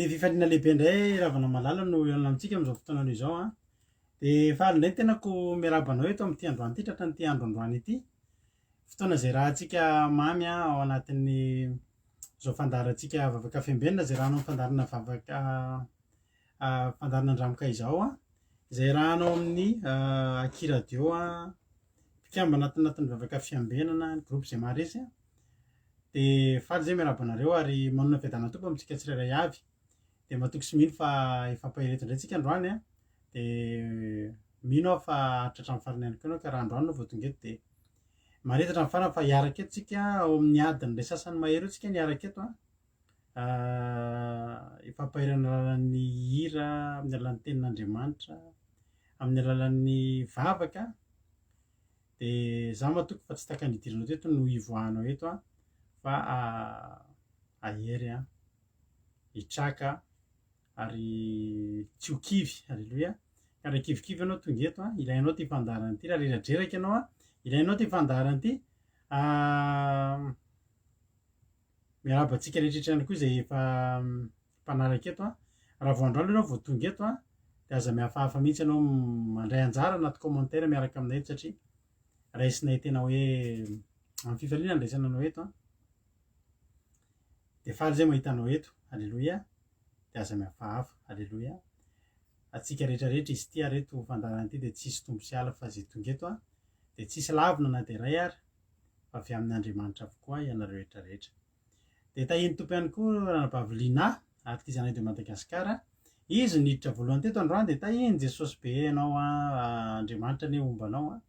Amin'ny fifaliana lehibe indray ravana malala no ialana amintsika amin'izao fotoana izao a. Dia faly indray tenako miarahaba anao eto amin'ity androany ity tratra n'ity andro androany ity. Fotoana izay rahantsika mamy ao anatin'ny izao fandaharantsika vavaka fiambenana izay rahanao fandaharana vavaka fandaharana andramoka izao a. Izay rahanao amin'ny Aki radio a, mpikambana anatin'ny vavaka fiambenana, ny groupe izay maharesy a. Dia faly izay miarahaba anareo ary manana fiadana tompo amintsika tsirairay avy. Dia matoky sy mino fa ifampireheto indray tsika androany a. Dia mino aho fa tratran'ny farany ihany koa ianao ka raha androany no vao tonga eto dia marety hatramin'ny farany fa hiaraka eto tsika ao amin'ny adiny ilay sasany mahery eo tsika ny hiaraka eto a. Ifampahirana alalan'ny hira amin'ny alalan'ny tenin'Andriamanitra, amin'ny alalan'ny vavaka. Dia izaho matoky fa tsy taka ny hidiranao teto no hivoahanao eto a, fa ahery a, hitraka ary tsy ho kivy. Alleloia. Ka raha kivikivy ianao tonga eto a, ilainao ty fandaharana ity, raha reradreraka ianao a, ilainao ty fandaharana ity. Miarahaba antsika rehetrarehetra ihany koa izay efa mpanaraka eto a. Raha vao androany ianao vao tonga eto a, dia aza mihafahafa mihitsy ianao mandray anjara anaty commentaire miaraka aminay eto satria raisinay tena hoe amin'ny fifaliana ny raisana anao eto a. Dia faly izay mahita anao eto. Alleloia. Dia aza mihafahafa. Alleloia. Atsika rehetrarehetra izy ity ary eto fandaharana ity dia tsisy tombo sy ala fa izay tonga eto a. Dia tsisy lavina na dia iray ary fa avy amin'ny Andriamanitra avokoa ianareo rehetrarehetra. Dia tahiny tompo ihany koa ranabavy Lina, artizanay de Madagasikara. Izy niditra voalohany teto androany dia tahiny Jesosy be ianao a, Andriamanitra anie ombanao a.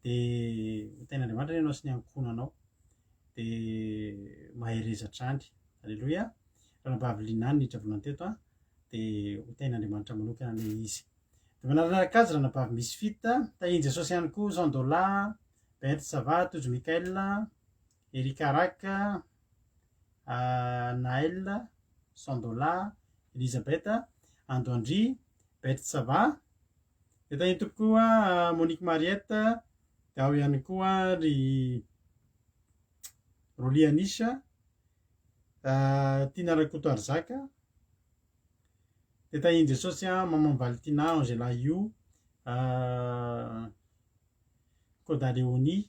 Dia hotain'Andriamanitra ianao sy ny ankonanao. Dia mahereza hatrany. Alleloia. Ranabavy Lina niditra voalohany teto a. Dia hotain'Andriamanitra manokana ilay izy. Dia manaraka azy ranabavy Misfit, tahiny Jesosy ihany koa Zandola, Bent Sava, Tojo Mikael, Erika Raka, Naël, Sandola, Elisabeth, Andoandry, Bent Sava. Dia tahiny tompo koa Monique Mariette, dia ao ihany koa ry Roly Anisha, Tina Rakoto Arzaka. Dia tahiny Jesosy a Maman Valtina, Angela Io, Koda Leoni,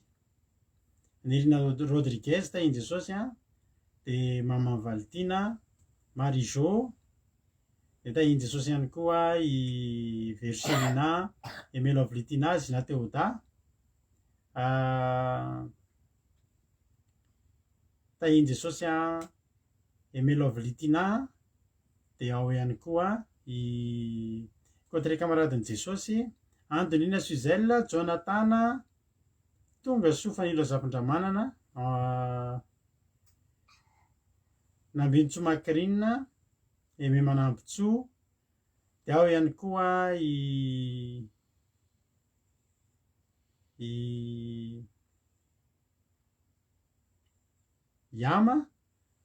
Nerina Rodriguez tahiny Jesosy a. Dia Maman Valtina, Marie-Jo. Dia tahiny Jesosy ihany koa i Verselina, Emelo Avlitina, Zina Teoda. Tahiny Jesosy a Emelo Avlitina. Dia ao ihany koa i Kotre kamaradin'i Jesosy, Antonina Suzelle, Jonathan, Tonga Soa Fanilo Zavondramanana, Nambintso Makrina, Eme Manambotso. Dia ao ihany koa i Yama.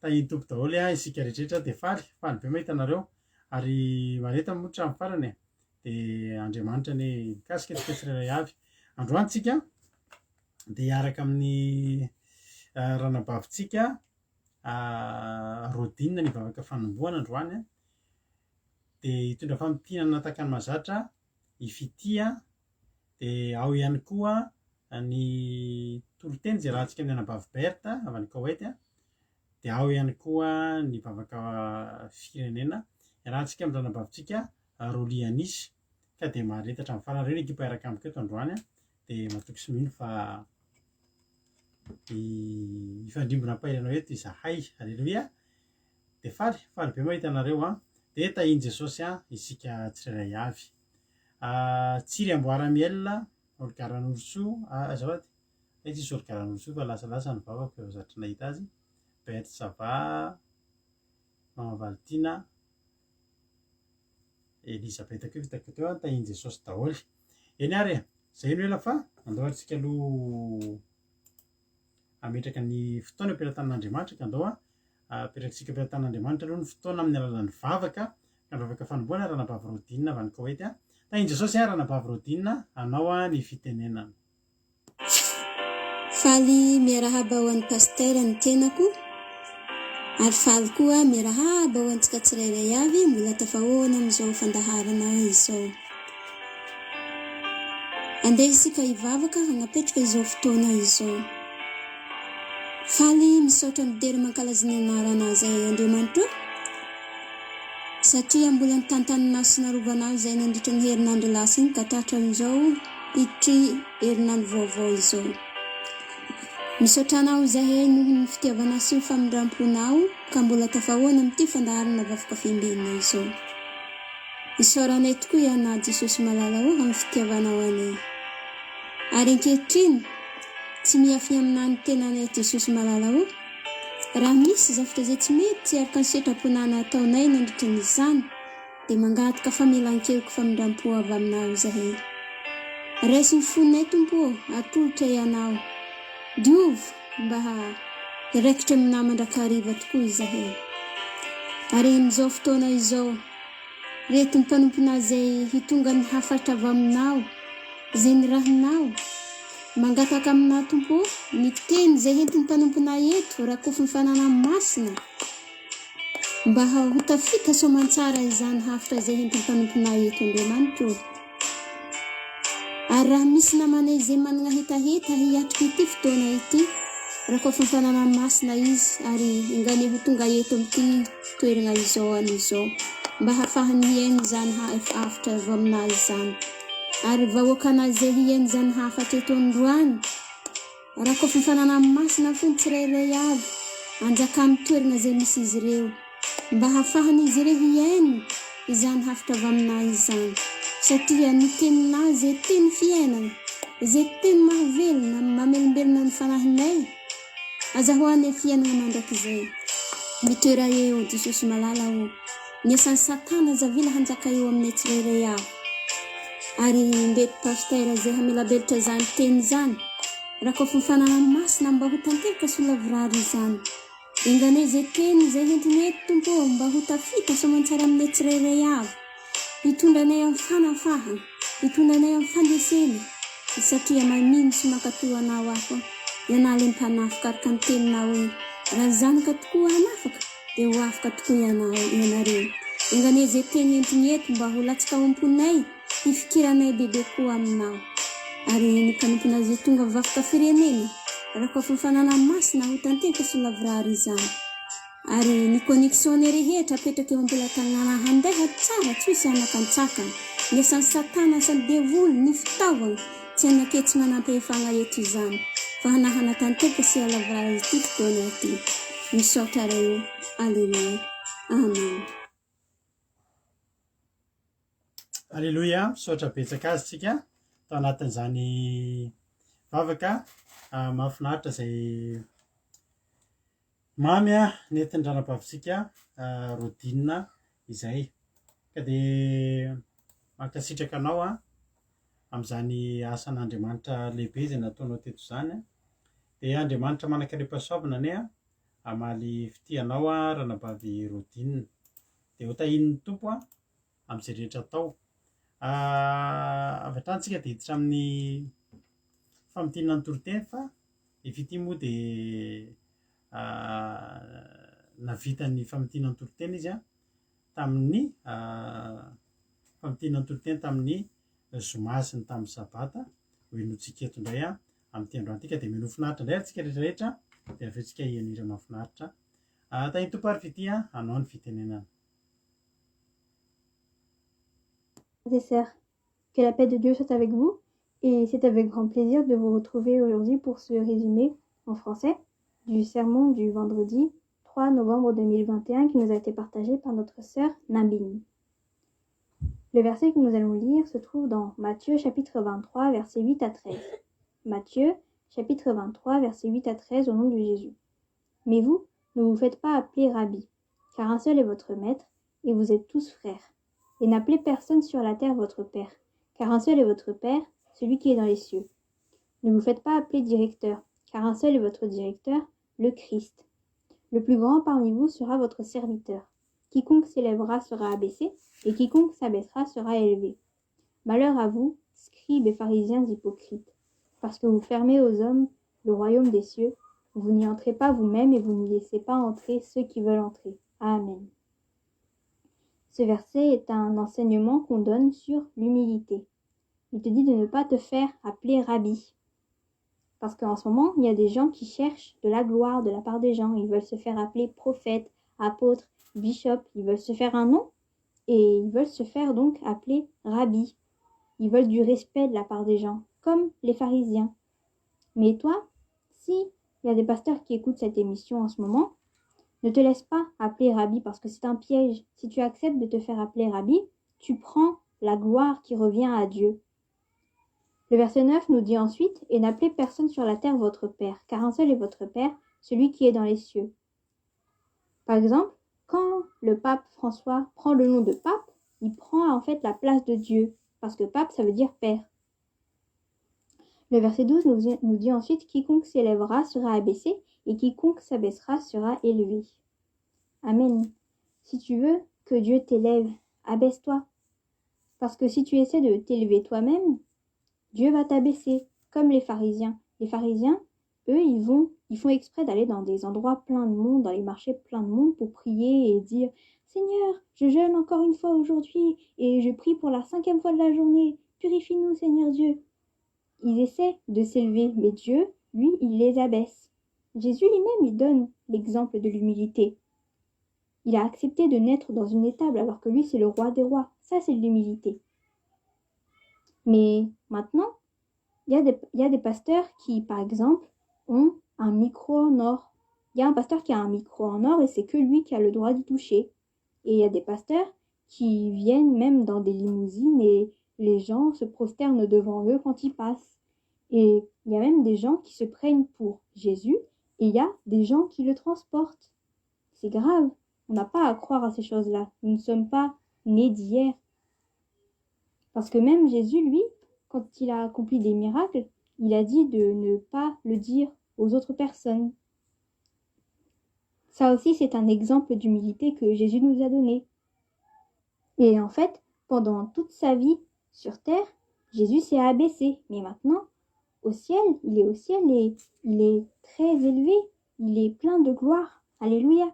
Tahiny tompo daholo a isika rehetrarehetra. Dia faly be mahita anareo ary mareta motra amin'ny farany e. Dia Andriamanitra ny mikasika antsika tsirairay avy. Androany tsika dia hiaraka amin'ny ranabavintsika Rodine ny vavaka fanombohana androany a. Dia hitondra fampitinana takany mahazatra i Fitia. Dia ao ihany koa ny toloteny izay rahantsika amin'ny anabavy Berta avy any Koweït a. Dia ao ihany koa ny vavaka firenena rahantsika amin'ny ranabavintsika Roly Anisy. Ka dia marety hatramin'ny farany ireo ny ekipa hiaraka amiko eto androany a. Dia matoky sy mino fa ifandrimbona ampahiranao eto izahay. Alleloia. Dia faly be mahita anareo a. Dia tahiny Jesosy a isika tsirairay avy. Tsiry Amboaramiel, Olgaran'Orso, azafady tsy misy Olgaran'Orso fa lasalasa ny vavako efa zatra nahita azy. Bert Sava, Maman Valtina, Elisabeth koa vitako teo a. Tahiny Jesosy daholo. Eny ary e, izay no ela fa andao antsika aloha ametraka ny fotoana am-piaratan'Andriamanitra ka andao a apetrakantsika am-piaratan'Andriamanitra aloha ny fotoana amin'ny alalan'ny vavaka. Ka ny vavaka fanombohana ranabavy Rodine avy any Koweït a. Tahiny Jesosy a ranabavy Rodine, anao a ny fitenenana. Faly miarahaba ho an'ny paster ny tenako Ary faly koa miarahaba ho antsika tsirairay avy mbola tafahoana amin'izao fandaharana izao. Andeha isika hivavaka hanapetraka izao fotoana izao. Faly misaotra midera mankalaza ny anarana izay Andriamanitra, satria mbola nitantanina sy narovana izay nandritra ny herinandro lasa iny ka tratra amin'izao hiditry herinandro vaovao izao. Misaotra anao izahay noho ny fitiavana sy ny famindramponao ka mbola tafahoana amin'ity fandaharana vafoka fiambinana izao. Isaoranay tokoa iana Jesosy malala amin'ny fitiavanao anay. Ary ankehitriny tsy miafy amina ny tenanay Jesosy malala raha misy zavatra izay tsy mety tsy araka ny setraponana ataonay nandritra n'izany dia mangataka famelan-keloko famindrampo avy aminao izahay. Raisy ny fonay Tompo, atolotra ianao. Diovy mba hiraikitra amina mandrakariva tokoa izahay. Ary amin'izao fotoana izao, reto ny mpanompona izay hitonga ny hafatra avy aminao, izay ny rahinao, mangataka amina Tompo, ny teny izay entiny mpanompona eto, rakofy ny fanana masina, mba ho tafita soamantsara izany hafatra izay entiny mpanompona eto Andriamanitra. Ary raha misy namana izay manana hetaheta hiatrika ity fotoana ity, rakofy ny fanana masina izy ary ingane ho tonga eto amin'ity toerana izao an'izao, mba hafahany hiainy izany hafatra avy aminazy izany. Ary vahoakana izay hiainy izany hafatra eto androany, rakofy ny fanana masina fony tsirairay avy, anjaka amin'ny toerana izay misy izy ireo, mba hafahany izy ireo hiainy izany hafatra avy aminazy izany. Satria ny teninao izay teny fiainana, izay teny mahavelona, mamelombelona ny fanahinay, azahoany fiainana mandrakizay. Mitoera eo Jesosy malala ny asan'ny Satana zavila hanjaka eo aminay tsirairay avy. Ary ndety pastera izay hamelabelitra izany teny izany, rakofy ny fanana masina mba ho tanteraka sy lavrary izany. Ingane izay teny izay entiny eto Tompo mba ho tafita soamantsara aminay tsirairay avy. Hitondranay amin'ny fanafahana, hitondranay amin'ny fandesena, satria mamino sy mankatoa anao ako. Ianao ny mpanafika araka ny teninao iny. Raha zanaka tokoa hanafaka, dia ho afaka tokoa ianareo. Ingane izay teny entiny eto mba ho latsaka ao am-ponay, hifikiranay bebe koa aminao. Ary ny mpanompona izay tonga vafoka firenena, rakofy ny fanana masina ho tanteraka sy lavrary izany. Ary ny connexion rehetra apetraka eo am-pelatanana handeha tsara tsy misy anakantsakana. Ny asan'ny Satana sy ny devoly ny fitaovana tsy anaketsy manampy efana eto izany, fa hanahana tanteraka sy halavrary ity fotoana ity. Misaotra reo. Alleluia. Amen. Alleluia. Misaotra betsaka azy tsika tao anatin'izany vavaka mahafinaritra izay mamy nentin'ny ranam-pavitsika Rodinina izay. Ka dia mankasitraka anao amin'izany asan'Andriamanitra lehibe izay nataonao teto izany. Dia Andriamanitra manan-keram-pahasoavana anie hamaly fitianao ranambavy Rodinina. Dia ho tahin'ny Tompo amin'izay rehetra atao. Avy hatrany tsika dia hiditra amin'ny famontinana ny toroteny fa ifity moa dia navita ny famontinana ny toroteny izy tamin'ny famontinana ny toroteny tamin'ny zoma sy ny tamin'ny sabata ho inotsika eto indray amin'ity androany ity. Ka dia mino finaritra indray antsika rehetrarehetra dia avy tsika hianira mahafinaritra. Tahin'ny Tompo ary fity hanao ny fitenenana. Frères et sœurs, que la paix de Dieu soit avec vous, et c'est avec grand plaisir de vous retrouver aujourd'hui pour ce résumé en français du sermon du vendredi 3 novembre 2021 qui nous a été partagé par notre sœur Nabine. Le verset que nous allons lire se trouve dans Matthieu chapitre 23 versets 8 à 13. Matthieu chapitre 23 versets 8 à 13 au nom de Jésus. Mais vous, ne vous faites pas appeler Rabbi, car un seul est votre maître, et vous êtes tous frères. Et n'appelez personne sur la terre votre père, car un seul est votre Père, celui qui est dans les cieux. Ne vous faites pas appeler directeur, car un seul est votre directeur, le Christ. Le plus grand parmi vous sera votre serviteur. Quiconque s'élèvera sera abaissé, et quiconque s'abaissera sera élevé. Malheur à vous, scribes et pharisiens hypocrites, parce que vous fermez aux hommes le royaume des cieux, Vous n'y entrez pas vous-même et vous n'y laissez pas entrer ceux qui veulent entrer. Amen. Ce verset est un enseignement qu'on donne sur l'humilité. Il te dit de ne pas te faire appeler rabbi. Parce qu'en ce moment, il y a des gens qui cherchent de la gloire de la part des gens. Ils veulent se faire appeler prophète, apôtre, bishop. Ils veulent se faire un nom et ils veulent se faire donc appeler rabbi. Ils veulent du respect de la part des gens, comme les pharisiens. Mais toi, si il y a des pasteurs qui écoutent cette émission en ce moment, ne te laisse pas appeler rabbi parce que c'est un piège. Si tu acceptes de te faire appeler rabbi, tu prends la gloire qui revient à Dieu. Le verset 9 nous dit ensuite « Et n'appelez personne sur la terre votre Père, car un seul est votre Père, celui qui est dans les cieux. » Par exemple, quand le pape François prend le nom de pape, il prend en fait la place de Dieu, parce que pape, ça veut dire Père. Le verset 12 nous dit ensuite « Quiconque s'élèvera sera abaissé, et quiconque s'abaissera sera élevé. » Amen. Si tu veux que Dieu t'élève, abaisse-toi. Parce que si tu essaies de t'élever toi-même, Dieu va t'abaisser, comme les pharisiens. Les pharisiens, eux, ils font exprès d'aller dans des endroits pleins de monde, dans les marchés pleins de monde, pour prier et dire « Seigneur, je jeûne encore une fois aujourd'hui, et je prie pour la 5e fois de la journée. Purifie-nous, Seigneur Dieu. » Ils essaient de s'élever, mais Dieu, lui, il les abaisse. Jésus lui-même, il donne l'exemple de l'humilité. Il a accepté de naître dans une étable, alors que lui, c'est le roi des rois. Ça, c'est de l'humilité. Mais maintenant, il y a des pasteurs qui, par exemple, ont un micro en or. Il y a un pasteur qui a un micro en or et c'est que lui qui a le droit d'y toucher. Et il y a des pasteurs qui viennent même dans des limousines et les gens se prosternent devant eux quand ils passent. Et il y a même des gens qui se prennent pour Jésus et il y a des gens qui le transportent. C'est grave. On n'a pas à croire à ces choses-là. Nous ne sommes pas nés d'hier. Parce que même Jésus, lui, quand il a accompli des miracles, il a dit de ne pas le dire aux autres personnes. Ça aussi, c'est un exemple d'humilité que Jésus nous a donné. Et en fait, pendant toute sa vie sur terre, Jésus s'est abaissé. Mais maintenant, au ciel, il est au ciel et il est très élevé. Il est plein de gloire. Alléluia.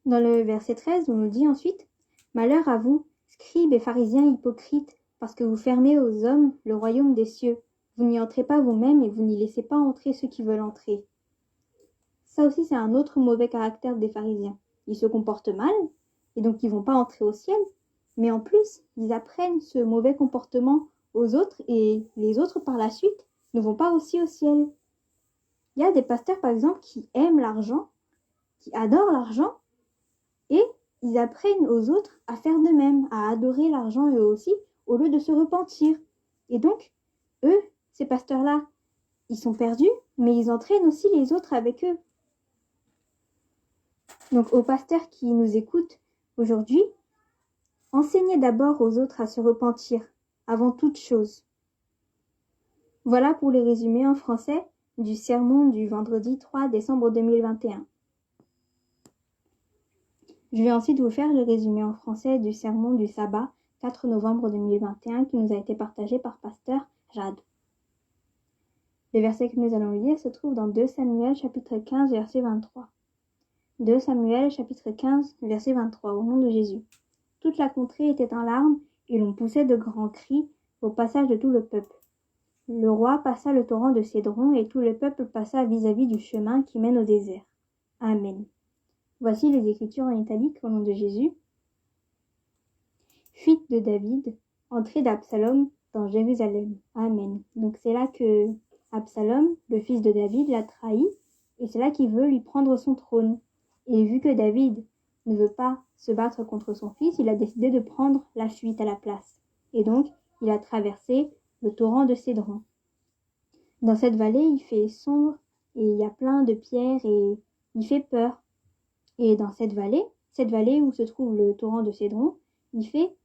Dans le verset 13, on nous dit ensuite « Malheur à vous, scribes et pharisiens hypocrites, parce que vous fermez aux hommes le royaume des cieux. Vous n'y entrez pas vous-même et vous n'y laissez pas entrer ceux qui veulent entrer. » Ça aussi, c'est un autre mauvais caractère des pharisiens. Ils se comportent mal, et donc ils ne vont pas entrer au ciel, mais en plus, ils apprennent ce mauvais comportement aux autres, et les autres, par la suite, ne vont pas aussi au ciel. Il y a des pasteurs, par exemple, qui aiment l'argent, qui adorent l'argent, et ils apprennent aux autres à faire de même, à adorer l'argent eux aussi, au lieu de se repentir. Et donc, eux, ces pasteurs-là, ils sont perdus, mais ils entraînent aussi les autres avec eux. Donc, aux pasteurs qui nous écoutent aujourd'hui, enseignez d'abord aux autres à se repentir, avant toute chose. Voilà pour les résumés en français du sermon du vendredi 3 décembre 2021. Je vais ensuite vous faire le résumé en français du sermon du sabbat 4 novembre 2021 qui nous a été partagé par pasteur Jade. Le verset que nous allons lire se trouve dans 2 Samuel chapitre 15 verset 23. 2 Samuel chapitre 15 verset 23 au nom de Jésus. Toute la contrée était en larmes et l'on poussait de grands cris au passage de tout le peuple. Le roi passa le torrent de Cédron et tout le peuple passa vis-à-vis du chemin qui mène au désert. Amen. Voici les Écritures en italique au nom de Jésus. Fuite de David, entrée d'Absalom dans Jérusalem. Amen. Donc c'est là que Absalom, le fils de David, l'a trahi et c'est là qu'il veut lui prendre son trône. Et vu que David ne veut pas se battre contre son fils, il a décidé de prendre la fuite à la place. Et donc, il a traversé le torrent de Cédron. Dans cette vallée, il fait sombre et il y a plein de pierres et il fait peur. Et dans cette vallée où se trouve le torrent de Cédron, il fait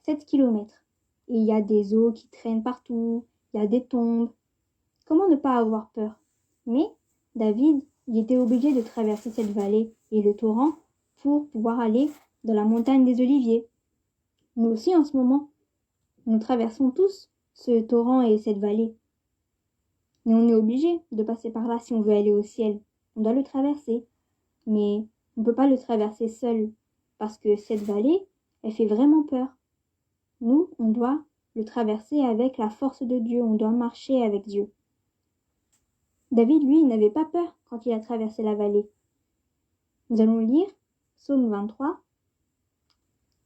7 kilomètres. Et il y a des eaux qui traînent partout, il y a des tombes. Comment ne pas avoir peur? Mais David, il était obligé de traverser cette vallée et le torrent pour pouvoir aller dans la montagne des Oliviers. Nous aussi, en ce moment, nous traversons tous ce torrent et cette vallée. Et on est obligé de passer par là si on veut aller au ciel. On doit le traverser. Mais on ne peut pas le traverser seul, parce que cette vallée, elle fait vraiment peur. Nous, on doit le traverser avec la force de Dieu, on doit marcher avec Dieu. David, lui, il n'avait pas peur quand il a traversé la vallée. Nous allons lire Psaume 23,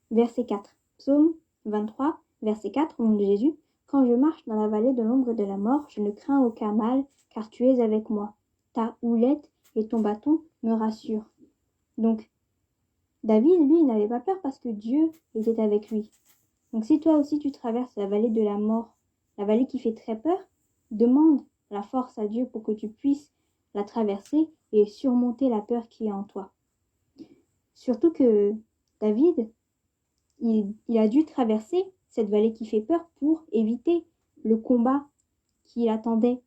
verset 4. Psaume 23, verset 4, au nom de Jésus. Quand je marche dans la vallée de l'ombre de la mort, je ne crains aucun mal, car tu es avec moi. Ta houlette et ton bâton me rassurent. Donc, David, lui, il n'avait pas peur parce que Dieu était avec lui. Donc, si toi aussi tu traverses la vallée de la mort, la vallée qui fait très peur, demande la force à Dieu pour que tu puisses la traverser et surmonter la peur qui est en toi. Surtout que David, il a dû traverser cette vallée qui fait peur pour éviter le combat qui l'attendait,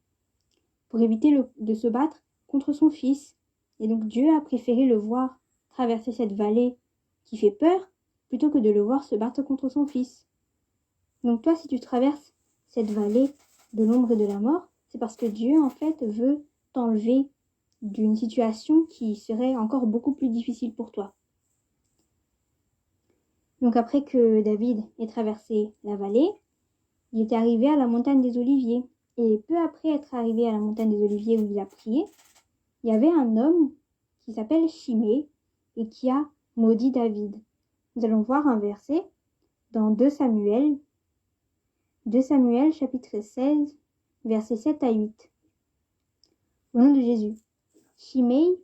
pour éviter de se battre contre son fils. Et donc Dieu a préféré le voir traverser cette vallée qui fait peur plutôt que de le voir se battre contre son fils. Donc toi, si tu traverses cette vallée de l'ombre et de la mort, c'est parce que Dieu, en fait, veut t'enlever d'une situation qui serait encore beaucoup plus difficile pour toi. Donc après que David ait traversé la vallée, il était arrivé à la montagne des Oliviers. Et peu après être arrivé à la montagne des Oliviers où il a prié, il y avait un homme qui s'appelle Shimei et qui a maudit David. Nous allons voir un verset dans 2 Samuel chapitre 16, versets 7 à 8. Au nom de Jésus. Shimei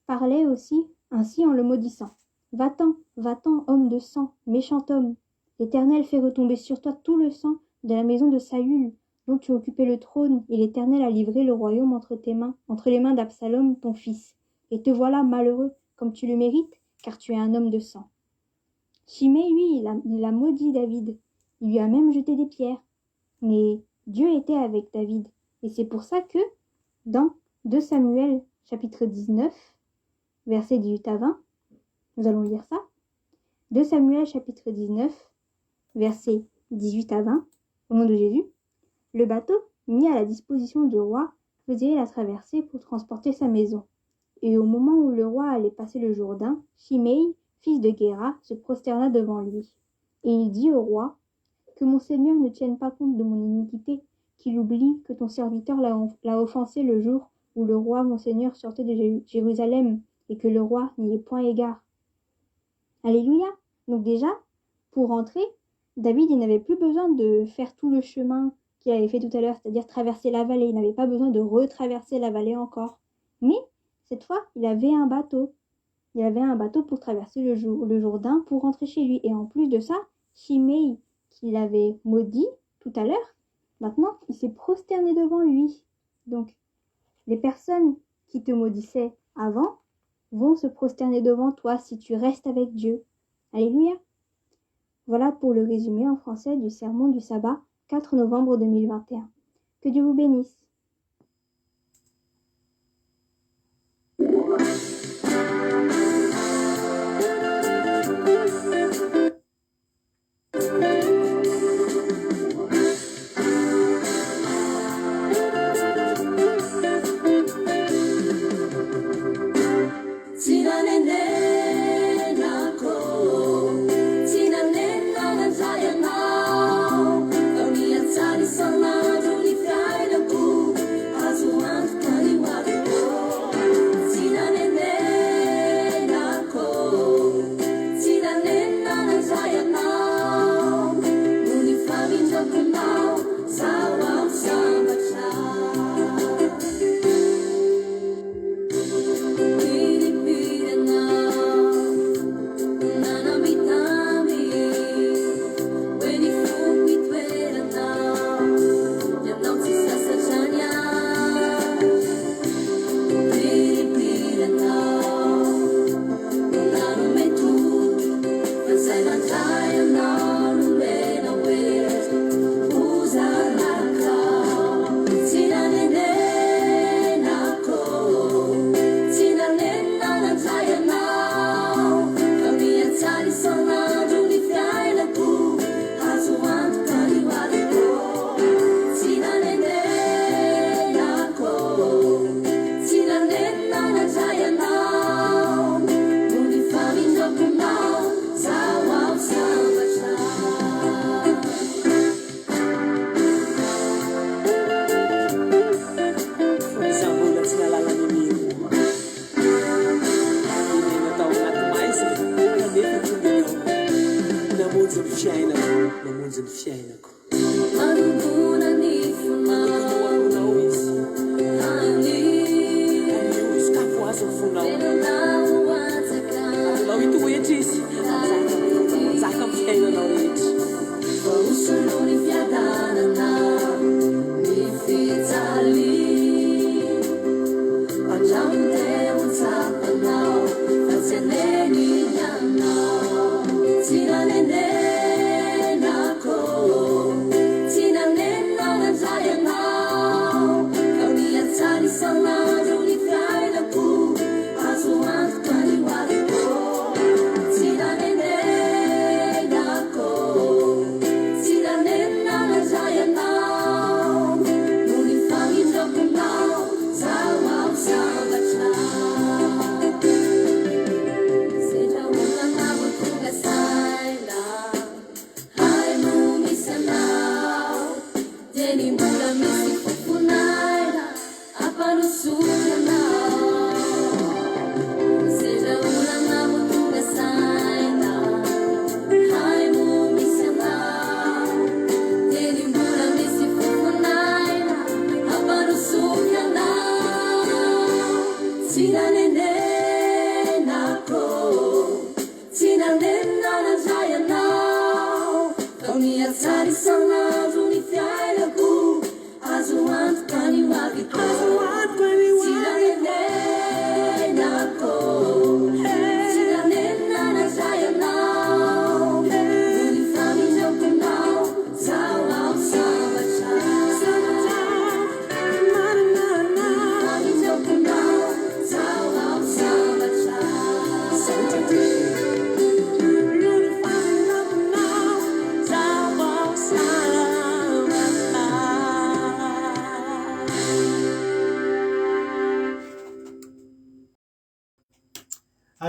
parlait aussi ainsi en le maudissant. Va-t'en, va-t'en, homme de sang, méchant homme. L'Éternel fait retomber sur toi tout le sang de la maison de Saül, dont tu occupais le trône, et l'Éternel a livré le royaume entre les mains d'Absalom, ton fils. Et te voilà malheureux, comme tu le mérites, car tu es un homme de sang. Shimei, lui, il a maudit David. Il lui a même jeté des pierres. Mais Dieu était avec David. Et c'est pour ça que, dans 2 Samuel, chapitre 19, versets 18 à 20, nous allons lire ça. 2 Samuel, chapitre 19, versets 18 à 20, au nom de Jésus. Le bateau, mis à la disposition du roi, faisait la traversée pour transporter sa maison. Et au moment où le roi allait passer le Jourdain, Shimei, fils de Guéra, se prosterna devant lui. Et il dit au roi, que mon Seigneur ne tienne pas compte de mon iniquité, qu'il oublie que ton serviteur l'a offensé le jour où le roi mon Seigneur sortait de Jérusalem, et que le roi n'y ait point égard. Alléluia. Donc déjà, pour rentrer, David, il n'avait plus besoin de faire tout le chemin qu'il avait fait tout à l'heure, c'est-à-dire traverser la vallée. Il n'avait pas besoin de retraverser la vallée encore. Mais, cette fois, il avait un bateau. Il avait un bateau pour traverser le Jourdain pour rentrer chez lui. Et en plus de ça, Shimei, qui l'avait maudit tout à l'heure, maintenant, il s'est prosterné devant lui. Donc, les personnes qui te maudissaient avant vont se prosterner devant toi si tu restes avec Dieu. Alléluia. Voilà pour le résumé en français du sermon du sabbat 4 novembre 2021. Que Dieu vous bénisse. Sana, Julie, Friday,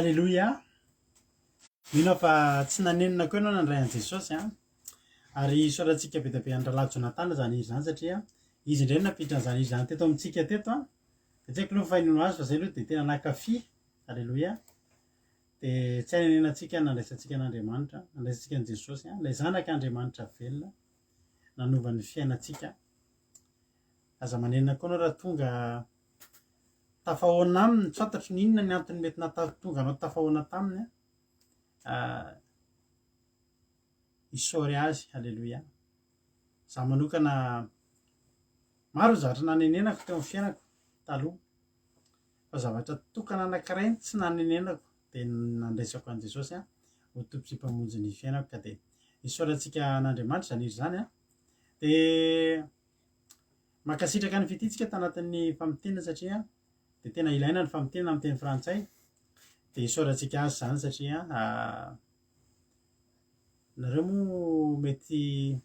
Alléluia. Mino fa tsy nanenina koa ianao nandray an' Jesosy a. Ary soratsika be dia be Andralato Jonatana zany izy zany satria izy indray napitran'izany izy zany teto amintsika teto a. Dia tsy haiko aloha fahinona azy fa zay aloha dia tena nankafy. Alléluia. Dia tsy hanenenantsika nandraisantsika an'Andriamanitra, nandraisantsika an' Jesosy a, ilay zanak'Andriamanitra velona nanova ny fiainantsika. Aza manenina koa anao raha tonga tafahoana aminy, tsy fantatro ny inona ny antony mety tonga anao tafahoana taminy a, isaory azy. Alléluia. Za manokana maro zavatra nanenenako teo amin'ny fiainako taloha, fa zavatra tokana anankiray tsy nanenenako dia nandraisako an' Jesosy a ho tompo sy mpamonjy ny fiainako. Ka dia isaorantsika an'Andriamanitra zany izy zany a. Dia mankasitraka ny fititsika tanatin'ny famontenana satria dia tena ilaina ny famontenana amin'ny teny frantsay. Dia isaorantsika azy zany satria nareo moa mety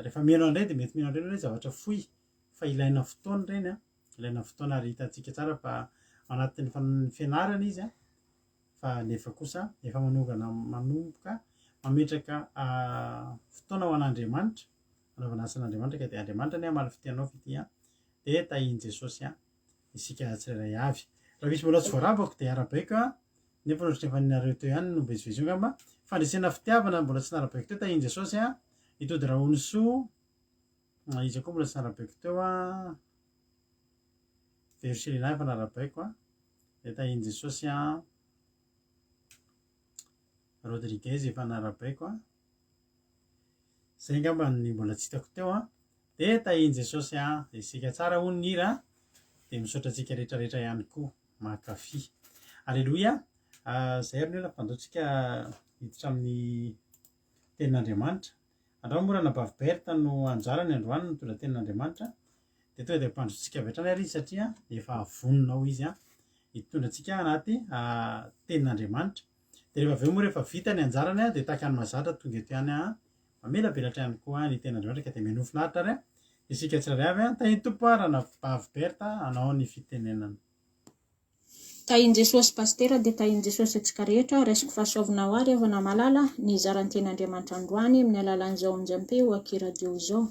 rehefa mihaino andray dia mety mihaino andray hoe zavatra fohy, fa ilaina fotoana ireny a, ilaina fotoana ary hitantsika tsara fa anatin'ny fianarana izy a, fa nefa kosa efa manomboka mametraka fotoana ho an'Andriamanitra, anaovana asan'Andriamanitra. Ka dia Andriamanitra ny hamaly fitianao fity a, dia tahian' Jesosy a isika tsirairay avy. Raha misy mbola tsy voarabako dia arabaiko a, nefa ohatrany efa ninareo teo ihany no bezivezy ngamba fandresena fitiavana mbola tsy narabaiko teo tahian' Jesosy a, itody Raonisoa izy koa mbola tsy narabaiko teo a, Veroselina efa narabaiko a, dia tahian' Jesosy a, Rodriguez efa narabaiko a, zay ngamba ny mbola tsy hitako teo a. Dia tahian' Jesosy a, dia isika tsara hono ny hira dia misaotra antsika rehetrarehetra ihany koa mankafy. Alléluia. Zay ary ny ola fandaontsika hiditra amin'ny tenin'Andriamanitra. Andao mora nabaviberta no anjarany androany no mitondra tenin'Andriamanitra. Dia tonga dia mpandrotsika avy hatrany ary izy satria efa avononao izy a hitondra antsika anaty tenin'Andriamanitra. Dia rehefa avy eo moa rehefa vita ny anjarany a dia tahaka ny mahazatra tonga eto ihany a mamelabelatra ihany koa ny tenin'Andriamanitra. Ka dia mino finaritra ary a isika tsirairay avy a tahian' Tompo a raha nabaviberta hanao ny fitenenana. Tahian' Jesosy pastera dia tahian' Jesosy antsika rehetra. Raisiko fahasoavana ho ary avana malala ny zaran'ny ten'Andriamanitra androany amin'ny alalan'izao onjam-peo akiradio izao.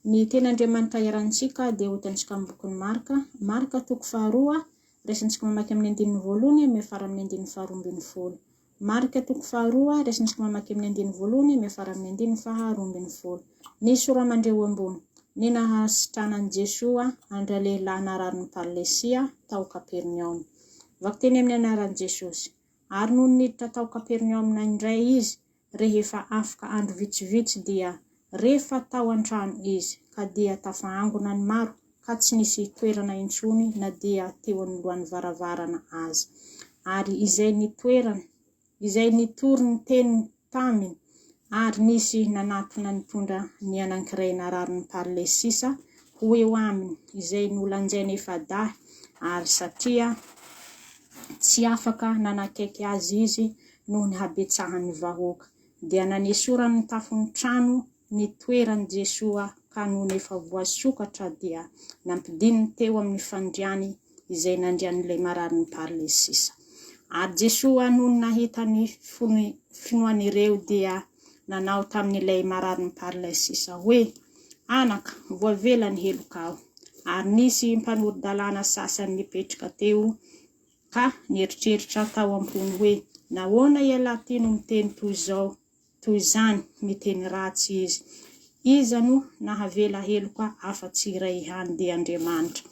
Ny ten'Andriamanitra iarantsika dia hotantsika amin'ny bokin'ny Marka toko 2 raisintsika mamaky amin'ny 1 miafara amin'ny 12. Marka toko 2 raisintsika mamaky amin'ny 1 miafara amin'ny 12. Ny soramandreo ambony. Ny nahasitranan' Jesoa andra lehilahy narariny Palisia tao Kapernaum. Vaky teny amin'ny anaran'i Jesosy. Ary noho niditra tao Kapernaum indray izy, rehefa afaka andro vitsivitsy dia rehefa tao an-trano izy, ka dia tafahangona ny maro, ka tsy nisy toerana intsony na dia teo anoloan'ny varavarana azy. Ary izay nitory ny teny taminy, ary nisy nanatona nitondra ny anankiray narariny Palesisa ho eo aminy, izay nolanjainy efa dahy, ary satria tsy afaka nanakaiky azy izy noho ny habetsahany vahoaka. Dia nanesorany tafon'ny trano ny toeran'i Jesoa, ka noho nefa voasokatra dia nampidininy teo amin'ny fandriany izay nandrian'ilay marariny Palesisa. Ary Jesoa noho nahita ny finoan'ireo dia nanao tamin'ilay marariny Palesisa hoe: anaka, voavela ny helokao. Ary nisy mpanodin-dalàna sasany nipetraka teo ka nieritreritra tao ambony hoe nahoana ialahy ty no miteny toy izany, miteny ratsy izy. Iza no nahavela heloka afa-tsy iray ihany dia Andriamanitra.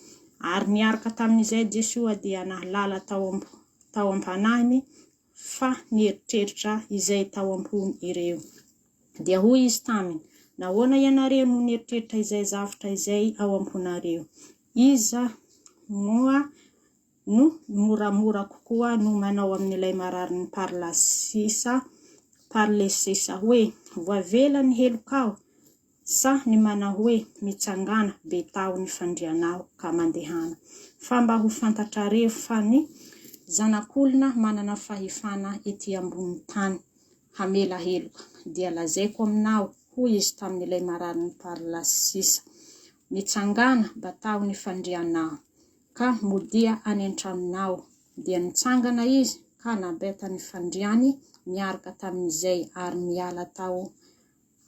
Ary niaraka tamin'izay Jesua dia nahalala tao am-panahiny fa nieritreritra izay tao ambony ireo. Dia hoy izy taminy, nahoana ianareo no nieritreritra izay zavatra izay ao ambonareo? Iza moa no moramora kokoa no manao amin'ilay marary ny parlesisa hoe voavela ny helokao, sa ny manao hoe mitsangana betao ny fandrianao ka mandehana. Fa mba ho fantatrareo fa ny zanak'olona manana fahefana ety ambony tany hamela heloka, dia lazaiko aminao, hoy izy tamin'ilay marary ny parlasisa, mitsangana batao ny fandrianao ka modia any an-tranonao. Dia nitsangana izy ka nabeta ny fandriany miaraka tamin'izay ary miala tao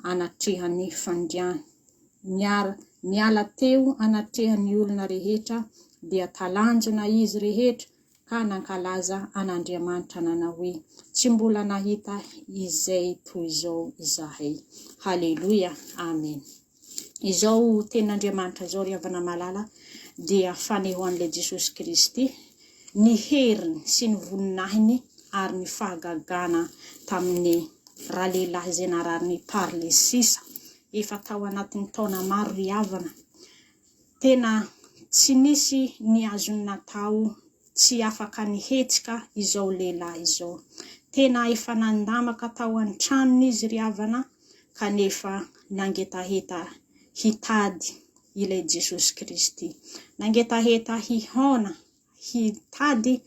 anatrehany fandriany. Miala teo anatrehany olona rehetra, dia talanjona izy rehetra ka nankalaza an'Andriamanitra nanao hoe tsy mbola nahita izay toy izao izahay. Haleluia, amen. Izao ten'Andriamanitra izao ry havana malala dia fanehoan'ilay Jesosy Kristy ny heriny sy ny voninahiny ary ny fahagagana tamin'ny rahalehilahy izay narary ny parlesisa efa tao anatin'ny taona maro ry havana. Tena tsy nisy ny azony natao tsy afaka nihetsika izao lehilahy izao. Tena efa nandamaka tao an-tranony izy ry havana kanefa nangetaheta hitady ilay Jesosy Kristy. Nangetaheta hihona, hitady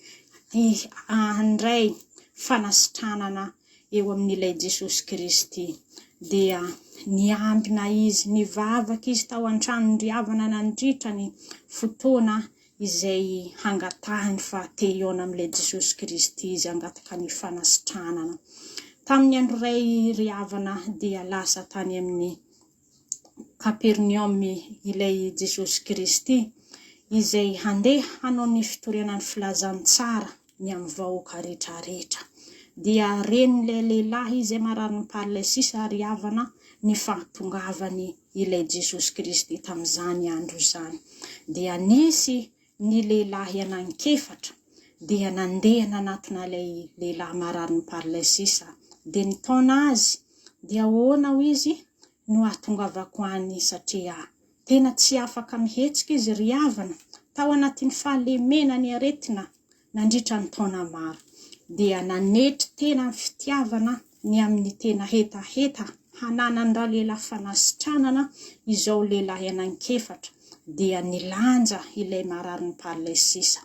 handray fanasitranana eo amin'ilay Jesosy Kristy. Dia niambina izy, nivavaka izy tao an-tranony ry havana nandritra ny fotoana izay hangatahany fa te hiona amin'ilay Jesosy Kristy izy hangataka ny fanasitranana. Tamin'ny andro iray ry havana dia lasa tany amin'ny Kapernaum ilay Jesosy Kristy izay handeha hanao ny fitoriana ny filazantsara ny amin'ny vahoaka rehetrarehetra. Dia ren'ilay lehilahy izay marary ny parlesisa ry havana ny fahatongavany ilay Jesosy Kristy tamin'izany andro izany. Dia nisy ny lehilahy anankefatra dia nandeha nanatona ilay lehilahy marary ny parlesisa. Dia nitaona azy, dia ahoana ho izy no ahatongavako any satria tena tsy afaka mihetsika izy ry havana tao anatin'ny fahalemena ny aretina nandritra ny taona maro. Dia nanetry tena fitiavana ny amin'ny tena hetaheta hananany rahalehilahy fanasitranana izao lehilahy anankefatra. Dia nilanja ilay marary ny parlesisa.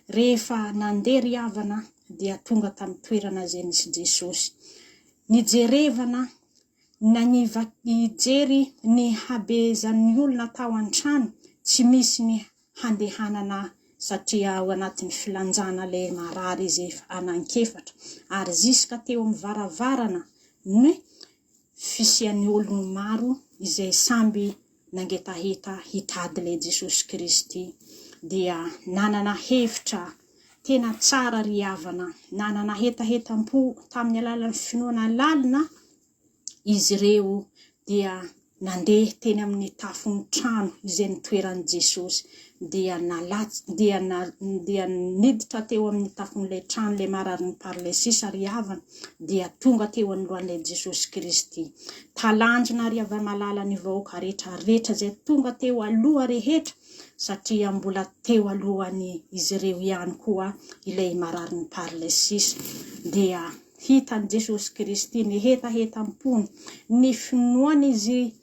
Rehefa nandeha ry havana dia tonga tamin'ny toerana izay nisy Jesosy. Nijerevana na nijery ny habezan'ny olona tao an-trano, tsy misy ny handehanana satria ao anatin'ny filanjana ilay marary izy anankefatra. Ary ziska teo amin'ny varavarana ny fisian'ny olona maro izay samby nangetaheta hitady ilay Jesosy Kristy. Dia nanana hevitra tena tsara ry havana, nanana hetahetam-po tamin'ny alalan'ny finoana lalina izy ireo. Dia nandeha teny amin'ny tafon'ny trano izay nitoeran'i Jesosy. Dia niditra teo amin'ny tafon'ilay trano ilay marary ny parlesisa ry havana. Dia tonga teo anoloan'ilay Jesosy Kristy. Talanjona ry havana malala ny vahoaka rehetrarehetra izay tonga teo aloha rehetra satria mbola teo alohany izy ireo ihany koa ilay marary ny parlesisa. Dia hitan'i Jesosy Kristy ny hetahetam-pony, ny finoany izy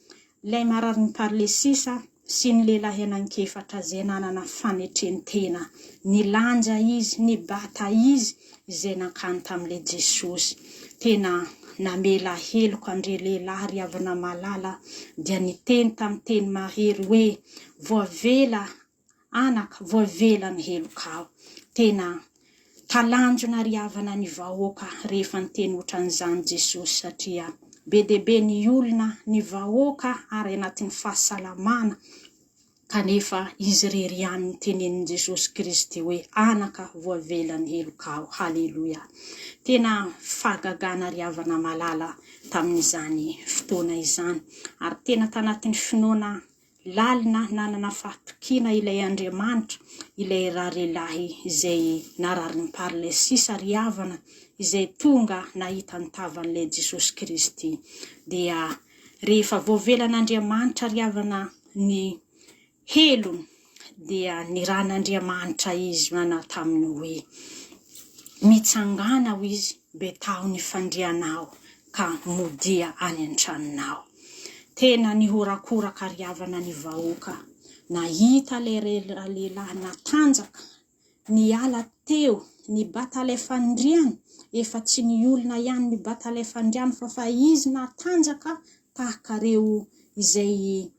ilay marary ny parlesisa sy ny lehilahy anankefatra izay nanana fanetrentena. Nilanja izy, nibata izy izay nankany tamin'ilay Jesosy. Tena namela heloka andre lehilahy ry havana malala. Dia niteny tamin'ny teny mahery hoe voavela anaka, voavela ny helokao. Tena talanjona ry havana ny vahoaka rehefa niteny ohatran'izany Jesosy satria be dia be ny olona ny vahoaka ary anatin'ny fahasalamana kanefa izy rery ihany tenenin Jesosy Kristy hoe anaka voavelany helokao. Haleloia. Tena fahagagana ry havana malala tamin'izany fotoana izany, ary tena tanatin'ny finoana lalina nanana fahatokina ilay Andriamanitra, ilay rarelahy izay narariny parlesisa ry havana, izay tonga nahita ny tavan'ilay Jesosy Kristy. Dia rehefa voavelan'Andriamanitra ry havana ny helony, dia niran'Andriamanitra izy mana taminy hoe mitsangana ho izy betao ny fandrianao ka modia any an-tranonao. Tena nihorakoraka ry havana ny vahoaka, nahita lehilahy natanjaka, niala teo, nibata ilay fandriany, efa tsy ny olona ihany nibata ilay fandriany fa izy natanjaka tahakareo izay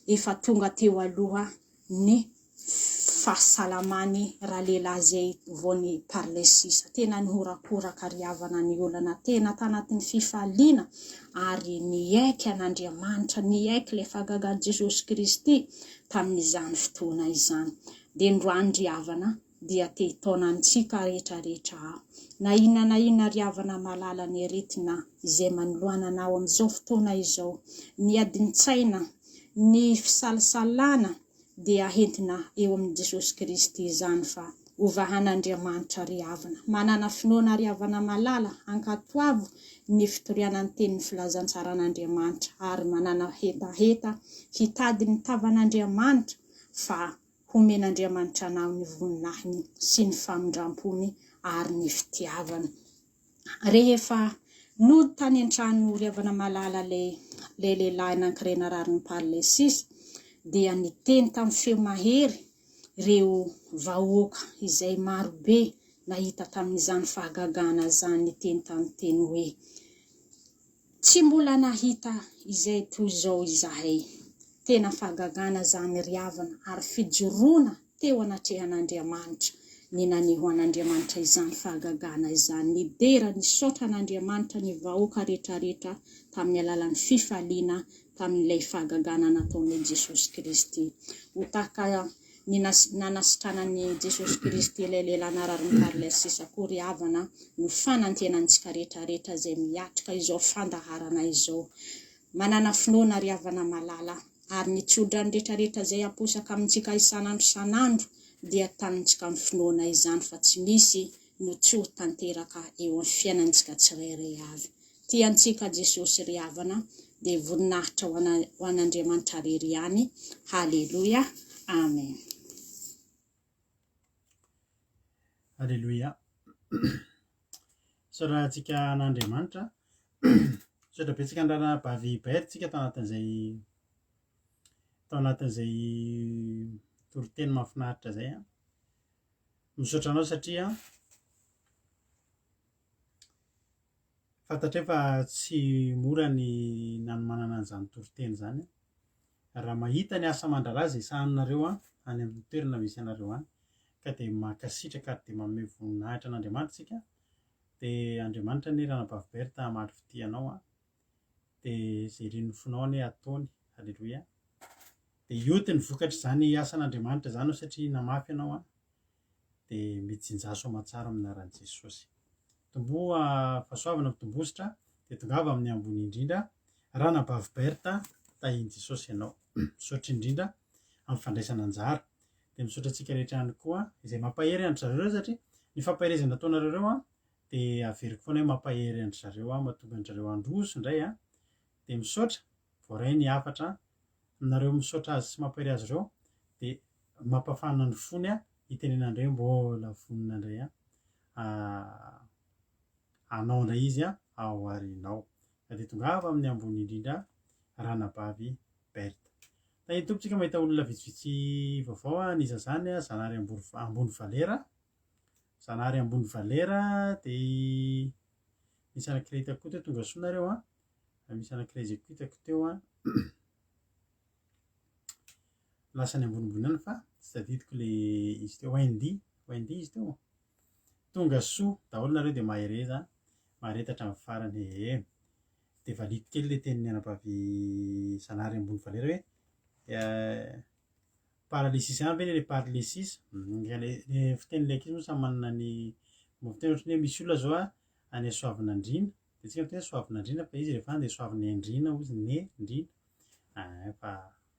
efa tonga teo aloha ny fahasalamany ralehilahy zay vao ny parlesisa. Tena nihorakoraka ry havana ny olana, tena tanatin'ny fifaliana ary niaiky an'Andriamanitra, niaiky ilay fahagagan'i Jesosy Kristy tamin'izany fotoana izany. Dia androany ry havana dia te hitaona antsika rehetrarehetra na inona ry havana malala ny aretina izay manoloana anao amin'izao fotoana izao, ny adin-tsaina, ny fisalasalana, dia entina eo amin'ny Jesosy Kristy izany fa ovahan'Andriamanitra ry havana. Manana finoana ry havana malala ankatoavo ny fitorianan'ny tenin'ny filazantsaran'Andriamanitra, ary manana hetaheta hitady ny tavan'Andriamanitra fa homen'Andriamanitra anao ny voninahiny sy ny famindram-pony ary ny fitiavana. Rehefa nody tany an-trano ry havana malala lay lehilahy anankiray narariny parlesisa, dia niteny tamin'ny feo mahery reo vahoaka izay marobe nahita tamin'izany fahagagana zany, niteny tamin'ny teny hoe tsy mbola nahita izay toy izao izahay. Tena fahagagana zany ry havana, ary fijoroana teo anatrehan'Andriamanitra ny naneho an'Andriamanitra izany fahagagana izany. Nidera nisaotra an'Andriamanitra ny vahoaka rehetrarehetra tamin'ny alalan'ny fifaliana tamin'ilay fahagagana nataon'i Jesosy Kristy. Ho tahaka ny nanasitranan'i Jesosy Kristy ilay lehilahy narariny parlesisa koa ry havana no fanantenantsika rehetrarehetra izay miatrika izao fandaharana izao. Manana finoana ry havana malala, ary ny tsodrany rehetrarehetra izay aposaka amintsika isan'andro isan'andro dia tanintsika amin'ny finoana izany, fa tsy misy no tsy ho tanteraka eo amin'ny fiainantsika tsirairay avy. Tiantsika Jesosy ry havana, dia voninahitra ho an'Andriamanitra rery ihany. Haleloia. Amen. Haleloia. Soratsika an'Andriamanitra, sotra betsika andrana bavy bairitsika tao anatin'izay toriteny mahafinaritra zay. Misaotra anao satria fantatra fa tsy mora ny nanomanana an'izany toriteny zany. Raha mahita ny asa mandraraza isaninareo any amin'ny toerana misy anareo any, ka dia mankasitraka dia manome voninahitra an'Andriamanitra sika. Dia Andriamanitra ny ranabavy Berta mahatry fitianao dia izay renofinao ny ataony. Haleloia. Dia ioty ny vokatra izany asan'Andriamanitra izany satria namafy ianao dia mijinjaso aman-tsara amin'ny anaran'i Jesosy. Tomboa fahasoavana mitombositra dia tongava amin'ny ambony indrindra ranabavy Berta tahian Jesosy ianao. Misaotra indrindra amin'ny fandraisana anjara. Dia misaotra antsika rehetra ihany koa izay mampahery andry zareo, satria ny fampaherezana nataonareo dia averiko foana hoe mampahery andry zareo mahatonga andry zareo androso indray dia misaotra voaray ny hafatra nareo misaotra azy sy mampahery azy ireo, dia mampafana ny fony hitenenandreo mbola vonina indray anao indray izy ao arinao. Dia tongava amin'ny ambony indrindra ranabavy Berta. Tahiry tompontsika mahita olona vitsivitsy vaovao nizazany Zanahary ambony Valera. Zanahary ambony Valera dia misy anankiray hitako teo tonga soanareo misy anankiray izay koa hitako teo lasany ambonimbony any fa tsy tadidiko le izy teo. Wendy izy teo. Tonga soa daholo nareo dia mahereza maharetatra amin'ny farany. Dia valiko kely le tenin'ny anabavy Zanahary ambony Valera hoe paralysis any ve le paralysis le fiten'ilay ankizy moa samy manana ny fiteny ohatry ny hoe misy olona zao a any Soavinandriana de tsika miteny Soavinandriana fa izy rehefa any de Soavin'ny Andriana ozy Ndrina fa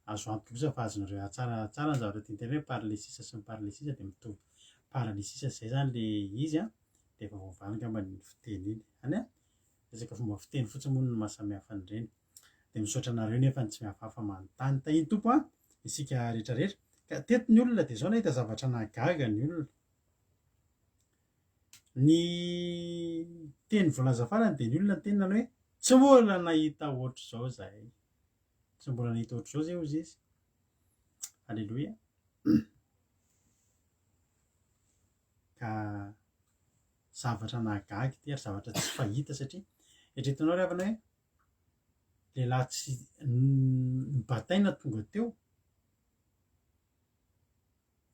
azo antoka kosa fa azonareo tsara tsara ny zavatra tiany teny hoe paralysis sy ny paralysis de mitovy paralysis zay zany le izy a de efa voavaly angamba ny fiteny iny any a resaka fomba fiteny fotsiny moa no mahasamihafa an'ireny de misaotra anareo nefa tsy mihafahafa manontany tahiny tompo a isika rehetrarehetra ka teto ny olona de zao nahita zavatra nahagaga ny olona ny teny voalaza farany de ny olona ny teny hoe tsy mbola nahita ohatr' zao zahay tsy mbola nahita ohatr' zao zay ozy izy alleloia ka zavatra nahagagy ty ary zavatra tsy fahita satria eritreretinao ry havana hoe lehilahy tsy nibataina tonga teo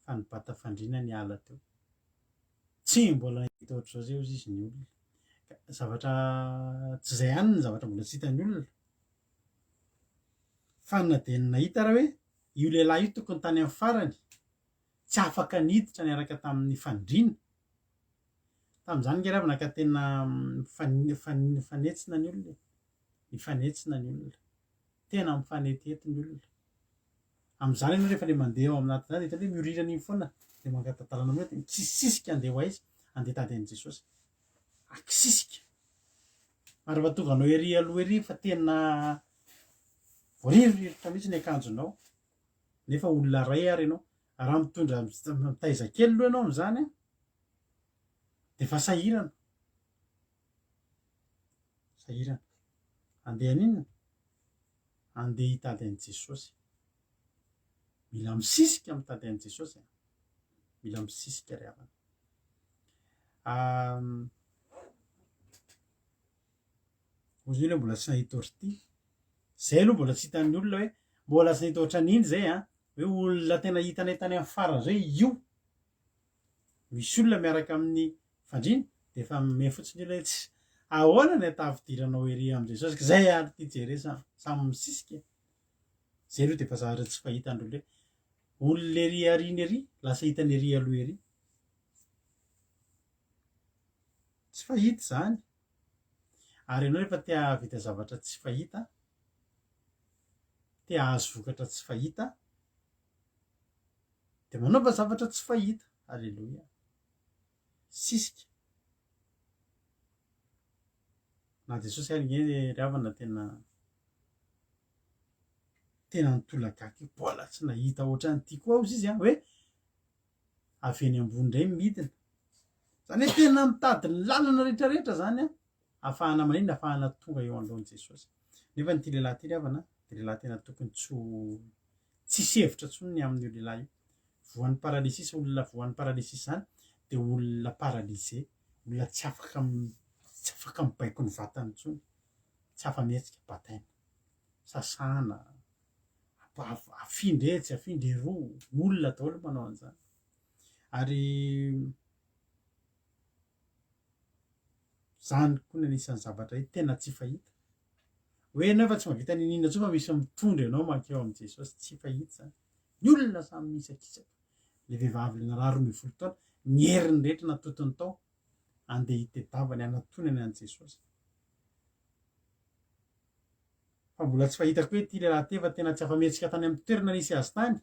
fa nibata fandriana ny ala teo tsy mbola nahita ohatr' zao zay ozy izy ny olona zavatra tsy zay ihany ny zavatra mbola tsy hitan'ny olona fa na de nahita raha hoe io lehilahy io tokony tany amin'ny farany tsy afaka niditra niaraka tamin'ny fandriana tamin'izany nge ravina ka tena fanetsina ny olona mifanetsina ny olona tena mifanetety ny olona amin'izany ianao rehefa le mandeha ao aminatin'izany de hitany hoe miorirana iny foana de mangatantalana aminao de mitsisisika andeha ho aiza andeha tady an'i Jesosy akisisika ary mba tonga anao ery aloha ery fa tena voaririritra mihitsy ny akanjonao nefa olona ray ary ianao raha mitondra mitaiza kely aloha ianao amin'izany a de fa sahirana andeha aninona andeha hitady an'i Jesosy mila misisika mitady an'i Jesosy mila misisika ry havana ozy io le mbola tsy nahita ohatry ty zay aloha mbola tsy hitan'ny olona hoe mbola tsy nahita ohatran'iny zay a hoe olona tena hitanay tany amin'ny farany zay io misy olona miaraka amin'ny fandriana de efa me fotsiny olona hoe tsy ahoana ny atavidiranao ery am' Jesosy ka zay ary ty jere samy misisika zay aloha de efa zavatra tsy fahita andreo le olona ery ariny ery lasa hitany ery aloha ery tsy fahita zany ary ianao rehefa te ahavita zavatra tsy fahita te ahazo vokatra tsy fahita de manaova zavatra tsy fahita alleloia sisika na Jesosy ary nge ry havana tena nitolagaky mbola tsy nahita ohatran'ity koa ozy izy a hoe avy eny ambony indray midina zany hoe tena mitady ny lalana rehetrarehetra zany a ahafahana manina ahafahana tonga eo alohan'i Jesosy nefa nyity lehilahy ty ry havana de lehilahy tena tokony tsisy hevitra tsony amin'io lehilahy io voan'ny paralysis olona voan'ny paralysis zany de olona paralysé olona tsy afaka mibaiko ny vatany intsony tsy afa-mihetsika bataina sasana afindretsy afindreroa olona daholo manao an'izany ary zany koa ny anisan'ny zavatra hoe tena tsy fahita hoe ianao efa tsy mahavita ninina tso fa misy mitondra ianao mankeo am' Jesosy tsy fahita zany ny olona samy misakisaka le vehivavy le narary 12 taona ny heriny rehetra natotony tao andeha hitadiavany anatonany an' Jesosy fa mbola tsy fahitako hoe ty lehilahy ty fa tena tsy afa-mihetsika tany amin'ny toerana nisy azy tany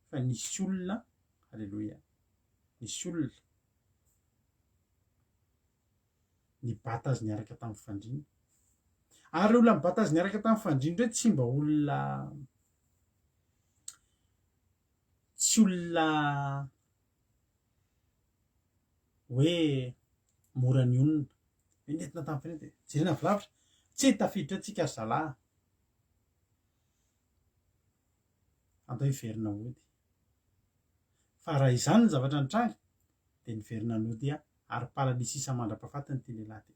fa nisy olona alleloia nisy olona nibata azy niaraka tamin'ny fandriana ary olona mibata azy niaraka tamin'ny fandriana hoe tsy mba olona tsy olona hoe mora ny onona nentina tamin'ny fandriana de jerena vilavitra tsy tafiditra tsika zalahy atao hiverina ody fa raha izany ny zavatra nitranga de niverina nody a ary paralysisa mandra-pahafatiny ty lehilahy ty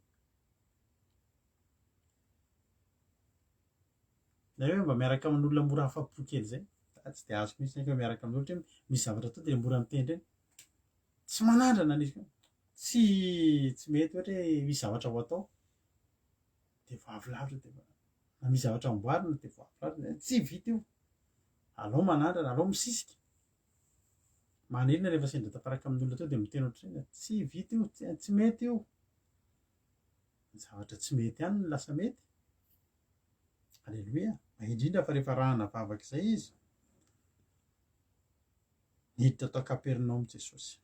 na hoe mba miaraka amin'olona mora afa-po kely zay tsy de azoko mihitsy naka hoe miaraka amin'olo ohatra hoe misy zavatra to de mora mitendry eny tsy manandrana nisy tsy mety ohatra hoe misy zavatra ho atao de vavy lavitra de na misy zavatra amboarina de vavy lavitra tsy vita io alao manandrana alao misisika manerina rehefa sendra taparaka amin'olona teo dia miteny ohatrany tsy vita io tsy mety io zavatra tsy mety ihany no lasa mety alleloia indrindra fa rehefa rahana vavaka izay izy niditra tao Kapernaoma Jesosy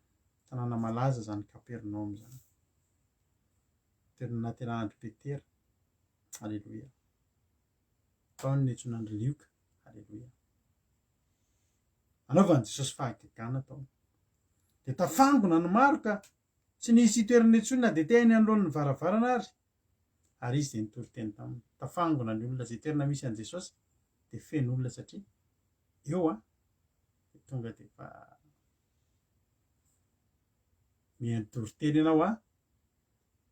tanàna malaza zany Kapernaoma zany toerana nateran'andry Petera alleloia tao ny niantsonandry Lioka alleloia anaovany Jesosy fahagagana tao dia tafangona ny maro ka tsy nisy toerana intsony na dia teny anoloan'ny varavarana ary izy dia nitory teny taminy tafangona ny olona zay toerana misy an' Jesosy dia feno olona satria eo tonga dia fa mihaino toriteny ianao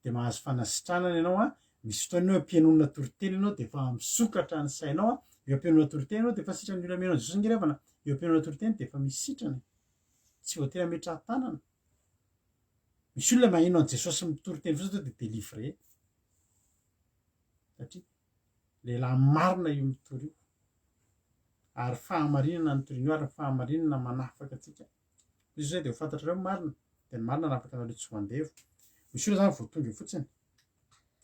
dia mahazo fanasitranana ianao misy fotoana ampianonana toriteny ianao dia fa misokatra ny sainao eo ampianonana toriteny ianao dia fa sitrany olona mihaino Jesosy ngerevana eo ampianonana toriteny dia fa misy sitrany tsy voatery hametraha tanana misy olona mahino an' Jesosy mitoriteny fotsiny dia délivre satria lehilahy marina io mitory io ary fahamarinana nytoriana io ary fahamarinana manafaka atsika izy zay dia ho fantatrareo marina dia ny marina nafaka anareo tsy mandevo misy olona zany voatonga fotsiny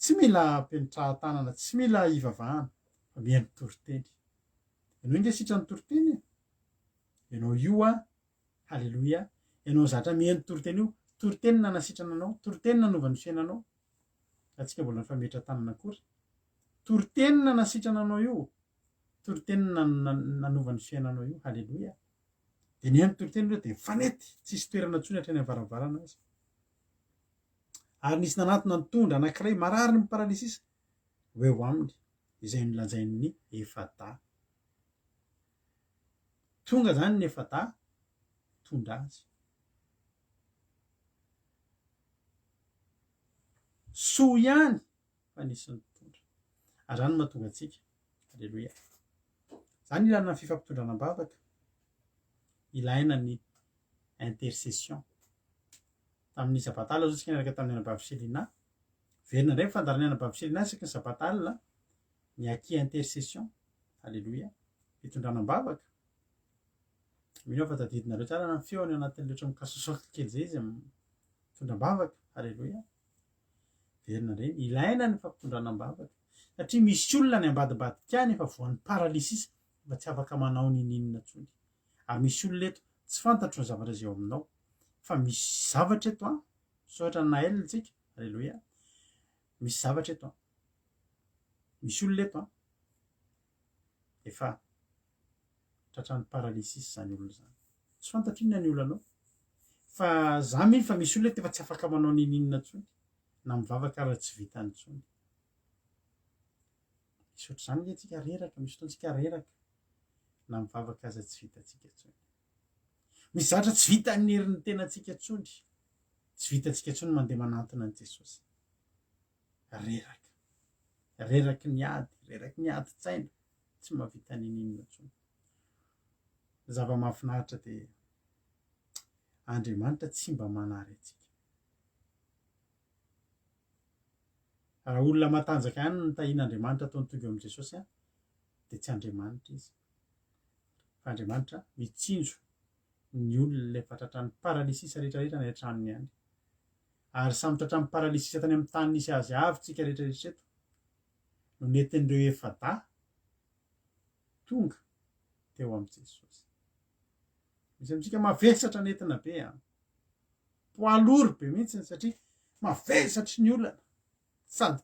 tsy mila ampianitraha tanana tsy mila ivavahana fa mihaino toriteny ianao inge sitra ny toriteny ianao io halleloia ianao zatra mihaino toriteny io toriteny nanasitrana anao toriteny nanovany fiainanao atsika mbola nifametra tanana akory toriteny nanasitrana anao io toriteny nanovany fiainanao io halleloia dia nihaino toriteny ireo dia fanety tsisy toerana ntsony hatreny varavarana azy ary nisy nanatona ny tondra anankiray marary ny paralysisa ho eo aminy izay nolanjain'ny efada tonga zany ny efada tondra azy soa ihany fa nisy ny tondra ary zany mahatonga atsika alleloia zany ilana ny fifampitondranam-bavaka ilaina ny intercession tamin'ny sabatala zao tsika niaraka tamin'ny anabaviselina verina indray fandarana anabaviselina isaky ny sabatala ny aki intercession alleloia fitondranam-bavaka mino fa tadidinareo tsara na feony anatin'ny oatra mikasosoky kely zay izy mitondram-bavaka alleloia verina indray ilaina ny fampitondranam-bavaka satria misy olona ny ambadibadika any efa voan'ny paralysisa mba tsy afaka manao nininina ntsony ary misy olona eto tsy fantatro ny zavatra zay eo aminao fa misy zavatra eto sohatra na elona tsika alleloia misy zavatra eto misy olona eto efa tratran'ny paralysisa zany olona zany tsy fantatro inona ny olanao fa za miny fa misy olona eto efa tsy afaka manao nininina ntsony na mivavaka raha tsy vitany ntsony misy ohatr'izany nge tsika reraka misy fotoantsika reraka na mivavaka aza tsy vitatsika ntsony misy zavatra tsy vita ny herin'ny tenantsika ntsony tsy vitatsika ntsony mandeha manantona an' Jesosy reraky ny adi-tsaina tsy mahavita nininina ntsony zava-mahafinaritra dia Andriamanitra tsy mba manary atsika raha olona matanjaka ihany no tahian'Andriamanitra ataony tonga eo amin'i Jesosy dia tsy Andriamanitra izy fa Andriamanitra mitsinjo ny olona efa tratran'ny paralysisa rehetrarehetra ny an-tranony ihany ary samy tratran'ny paralysisa tany amin'ny tany nisy azy avytsika rehetrarehetra eto no nentin'ireo efada tonga teo amin'i Jesosy misy amintsika mavesatra nentina be poalory be mihitsiny satria mavesatry ny olana sady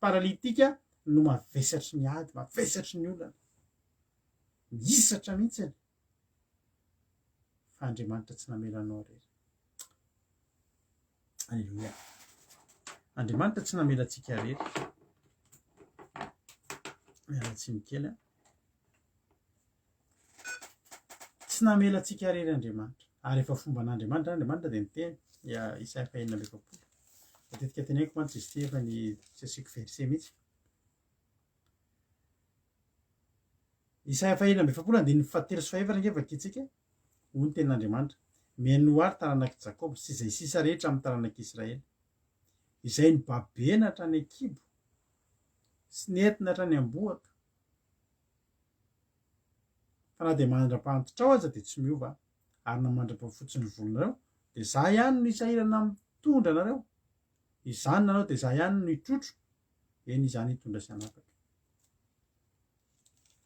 paralitika no mavesatry ny ady mavesatry ny olana misatra mihitsiny fa Andriamanitra tsy namelanao rery alleloia Andriamanitra tsy namelantsika rery mialatsiny kely tsy namelantsika rery Andriamanitra ary efa fomba n'Andriamanitra dia miteny Isaia 1:20 matetika teneniko mantsy izy ty efa ny tsy asiako verse mihitsy Isaia 1:20 nge vakitsika hoy ny tenin'Andriamanitra mihaino ary taranaky Jakoba sy izay sisa rehetra amin'ny taranaky Israely izay ny babena hatrany an-kibo sy nentina hatrany am-bohaka fa na dia mandra-pantitra ao aza dia tsy miova ary na mandra-pafotsiny volonareo dia za ihany no isahirana mitondra anareo izany nareo dia za ihany no hitrotro eny izany hitondra sy anapaka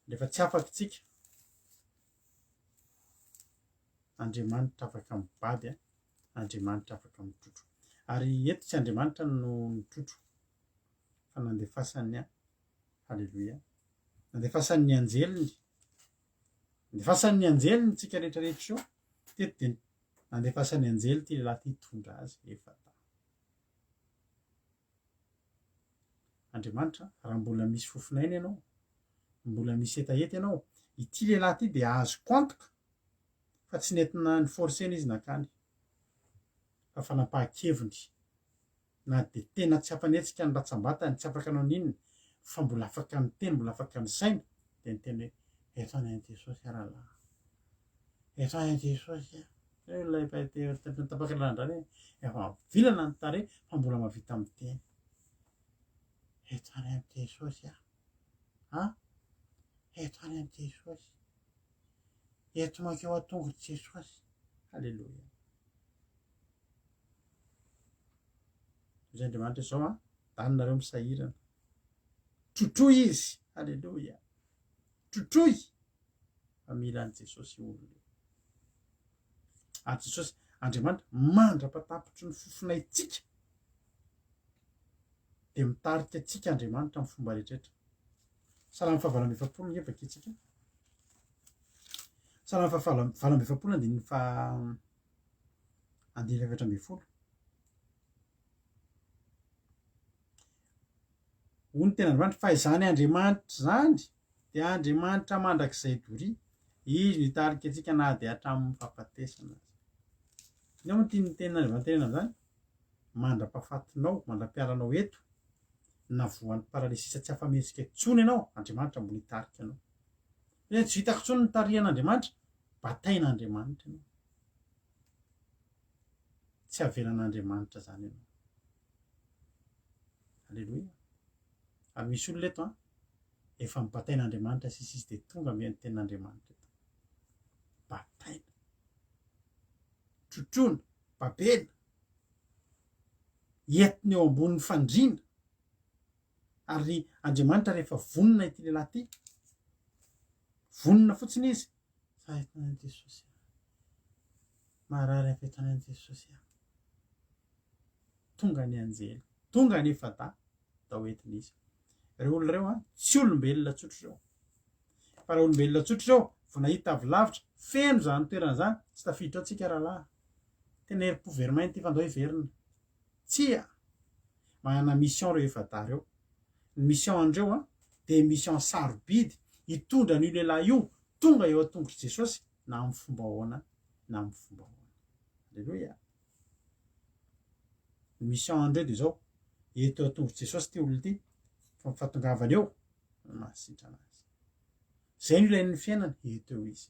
rehefa tsy afaka tsika Andriamanitra afaka mibaby Andriamanitra afaka mitrotro ary eto tsy Andriamanitra no mitrotro fa nandefasan'ny halleloia nandefasan'ny anjeliny nandefasan'ny anjeliny tsika rehetrarehetra io teto dia nandefasan'ny anjely ty lehilahy ty hitondra azy efa ta Andriamanitra raha mbola misy fofinaina ianao mbola misy etaety ianao ity lehilahy ty dia azoko antoka fa tsy nentina ny forsena izy nakany fa fanapahan-keviny na dia tena tsy hampanetsika ny ratsambatany tsy afaka anao ninona fa mbola afaka ny teny mbola afaka ny saina dia ny teny hoe eto any Jesosy aralahy eto any Jesosy ilay tapaka landrany efa vilana ny tare fa mbola mahavita miteny eto any Jesosy eto any Jesosy eto makeo atongotra Jesosy halleloia izy Andriamanitra izao danynareo misahirana trotroy izy halleloia trotroy fa mila any Jesosy olona ary Jesosy Andriamanitra mandra-patapitry ny fofonaitsika dia mitarika atsika Andriamanitra amin'ny fomba rehetrarehetra salamy fahavalamy efapolo ny evaka itsika salamy fahavalamy efapolo andininy fa andiny efatra amby folo hoy ny tena Andriamanitra fa izany Andriamanitra zany dia Andriamanitra mandrakizay doria izy nitarika atsika na dia hatramin'ny fahafatesana azy ny moa tiany tenin'Andriamanitra tenena amin'izany mandra-pahafatinao mandra-pialanao eto na voan'ny paralysisa tsy afa-mihetsika intsony ianao Andriamanitra mbola hitarika anao tsy hitako intsony ny tarihan'Andriamanitra batain'Andriamanitra ianao tsy avelan'Andriamanitra zany ianao halleloia ary misy olona eto efa mibatain'Andriamanitra sisy izy dia tonga amian'ny tenin'Andriamanitra eto bataina trotrona babena entiny eo ambonin'ny fandriana ary Andriamanitra rehefa vonona ity lehilahy ty vonona fotsiny izy fa eto any Jesosy marary avy eto any Jesosy tonga ny anjely tonga ny efata da hoentiny izy ireo olona ireo tsy olombelona tsotra ireo fa raha olombelona tsotra ireo vao nahita avy lavitra feno zany toerana zany tsy tafiditra ao tsika rahalahy tena herim-po verimainy ty fandao hiverina tsia manana mission reo efata reo ny mission andreo dia mission sarobidy hitondra n'io lehilahy io tonga eo an-tongotry Jesosy na amin'ny fomba ahoana na amin'ny fomba ahoana halleloia ny mission andreo dia zao eto eo an-tongotry Jesosy ty olona ty fa mifatongavana eo mahasitrana azy zay no ilain'ny fiainana eto eo izy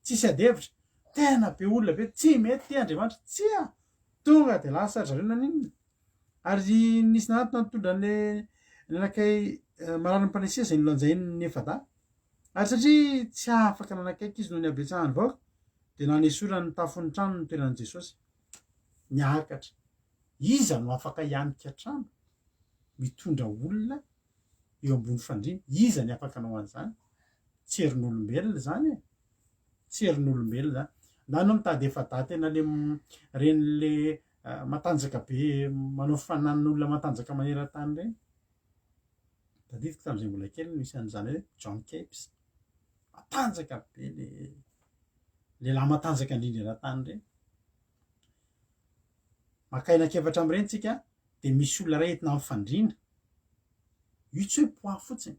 tsisy adevitra tena be olona be tsy mety ty Andriamanitra tsia tonga dia lasa zareo na ninona ary nisy nanatona nitondra an'le nakay marary Palestina zay nolanjainy ny efata ary satria tsy afaka nanakaiky izy noho ny abetsahany vaoka dia nanesorany tafon'ny trano ny toeran'i Jesosy niakatra iza no afaka hianika trano mitondra olona eo ambony fandriana iza ny afaka anao an'izany tsy herin'olombelona zany tsy herin'olombelona zany na no mitady efata tena le ren'le matanjaka be manao fanan'olona matanjaka maneran-tany reny tadidiko tamin'izay mbola kely misy an'izany hoe John Capes matanjaka be lehilahy matanjaka indrindra eran-tany reny makainakevatra amin'ireny tsika dia misy olona ray entina amin'ny fandriana io tsy hoe poids fotsiny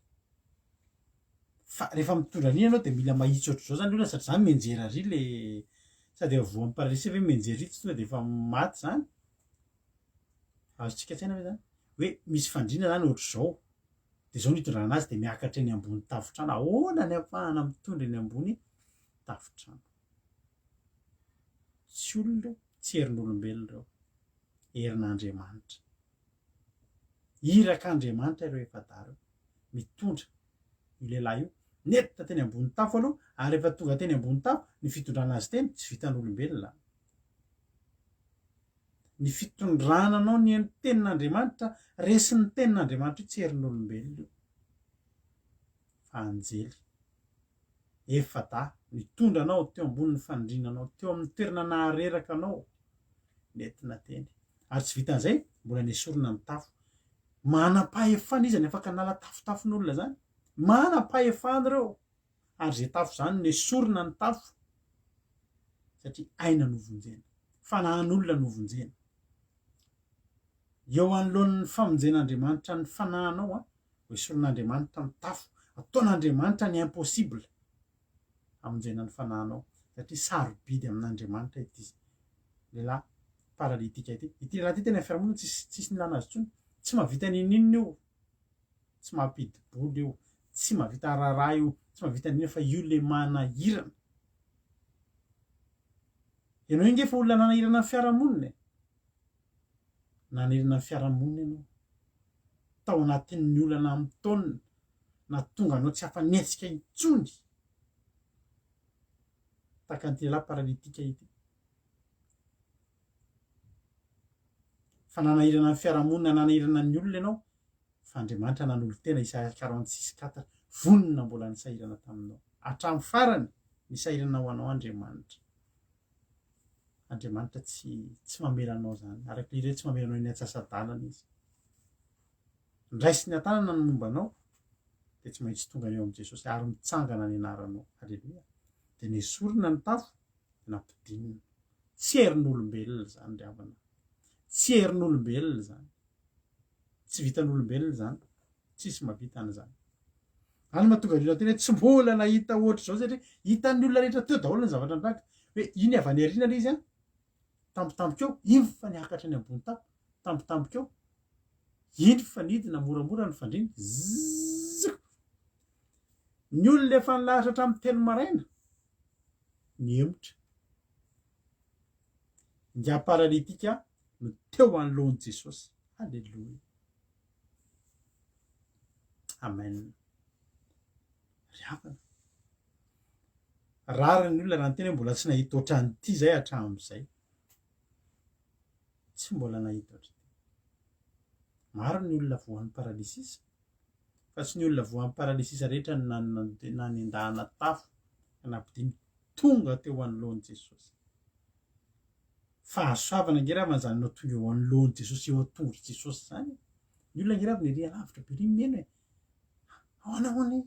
fa rehefa mitondra an'iny ianao dia mila mahitsy ohatr'izao zany olona satria zany menjera ary le sady voan'ny paralysy hoe menjery tsy tonga dia efa maty zany azotsika tsaina hoe zany hoe misy fandriana zany ohatr'izao dia zao nitondrana azy dia miakatra eny ambony tafotrano ahoana ny ahafahana mitondra eny ambony tafotrano tsy olona ireo tsy herin'olombelona ireo herin'Andriamanitra irak'Andriamanitra ireo efata reo mitondra io lehilahy io netita teny ambony tafo aloha ary rehefa tonga teny ambony tafo ny fitondrana azy teny tsy vitan'olombelona ny fitondrananao ny tenin'Andriamanitra resin'ny tenin'Andriamanitra io tsy herin'olombelona io fa anjely efata mitondra anao teo ambonin'ny fandrinanao teo amin'ny toerana nahareraka anao nentina teny ary tsy vitan'izay mbola nesorina ny tafo manam-pahefana izy any afaka nala tafotafon'olona zany manam-pahefana ireo ary zay tafo zany nesorina ny tafo satria aina novonjena fanahan'olona novonjena eo anoloan'ny famonjen'Andriamanitra ny fanahanao ho esorin'Andriamanitra ny tafo ataon'Andriamanitra ny impossible amonjena ny fanahanao satria sarobidy amin'Andriamanitra ity lehilahy paralitika ity lehilahy ty tena fiarahamonina tsisy nilana azy tsony tsy mahavita ninina io tsy mahampidi-boly io tsy mahavita raharaha io tsy mahavita ninina fa io le manahirana ianao inge fa olona nanahirana ny fiarahamonina nanahirana ny fiarahamonina ianao tao anatin'ny olana amin'ny taonina na tonga anao tsy hafa-nietsika intsony taka an'ity lehilahy paralitika ity fa nanahirana ny fiarahamonina nanahirana ny olona ianao fa Andriamanitra nanolo tena Isaia 46:4 vonona mbola nisahirana taminao hatramin'ny farany nisahirana ho anao Andriamanitra tsy mamelanao zany araka le tsy mamelanao eny antsasadalana izy ndraisy ny atanana ny mombanao dia tsy maintsy tonga eo amin'i Jesosy ary mitsangana ny anaranao halleloia dia nesorina ny tafo dia nampidinina tsy herin'olombelona zany ry havana tsy herin'olombelona zany tsy vitan'olombelona zany tsisy mahavita an'izany any mahatonga ny olona tena tsy mbola nahita ohatra zao satria hitan'ny olona rehetra teo daholo ny zavatra andraka hoe iny avy any aoriana ilay izy a tampotambokeo iny fa niakatra ny ambony tafo tampotambokeo iny fa nidina moramora ny fandrina zzz ny olona efa nilahatra hatramin'ny telo maraina ny emotra nga paralitika no teo anoloan'i Jesosy halleloia amen ry havana rariny olona raha ny tena hoe mbola tsy nahita ohatran'ity zay hatramin'izay tsy mbola nahita ohatr'ity maro ny olona voan'ny paralysisa fa tsy ny olona voan'ny paralysisa rehetra nanendahana tafo nampidiny tonga teo anoloan'i Jesosy fahasoavana ngeravana zany nao tonga eo anoloan'i Jesosy eo atongotry Jesosy zany ny olona ngeravana ery alavitra be ry mena hoe ahoana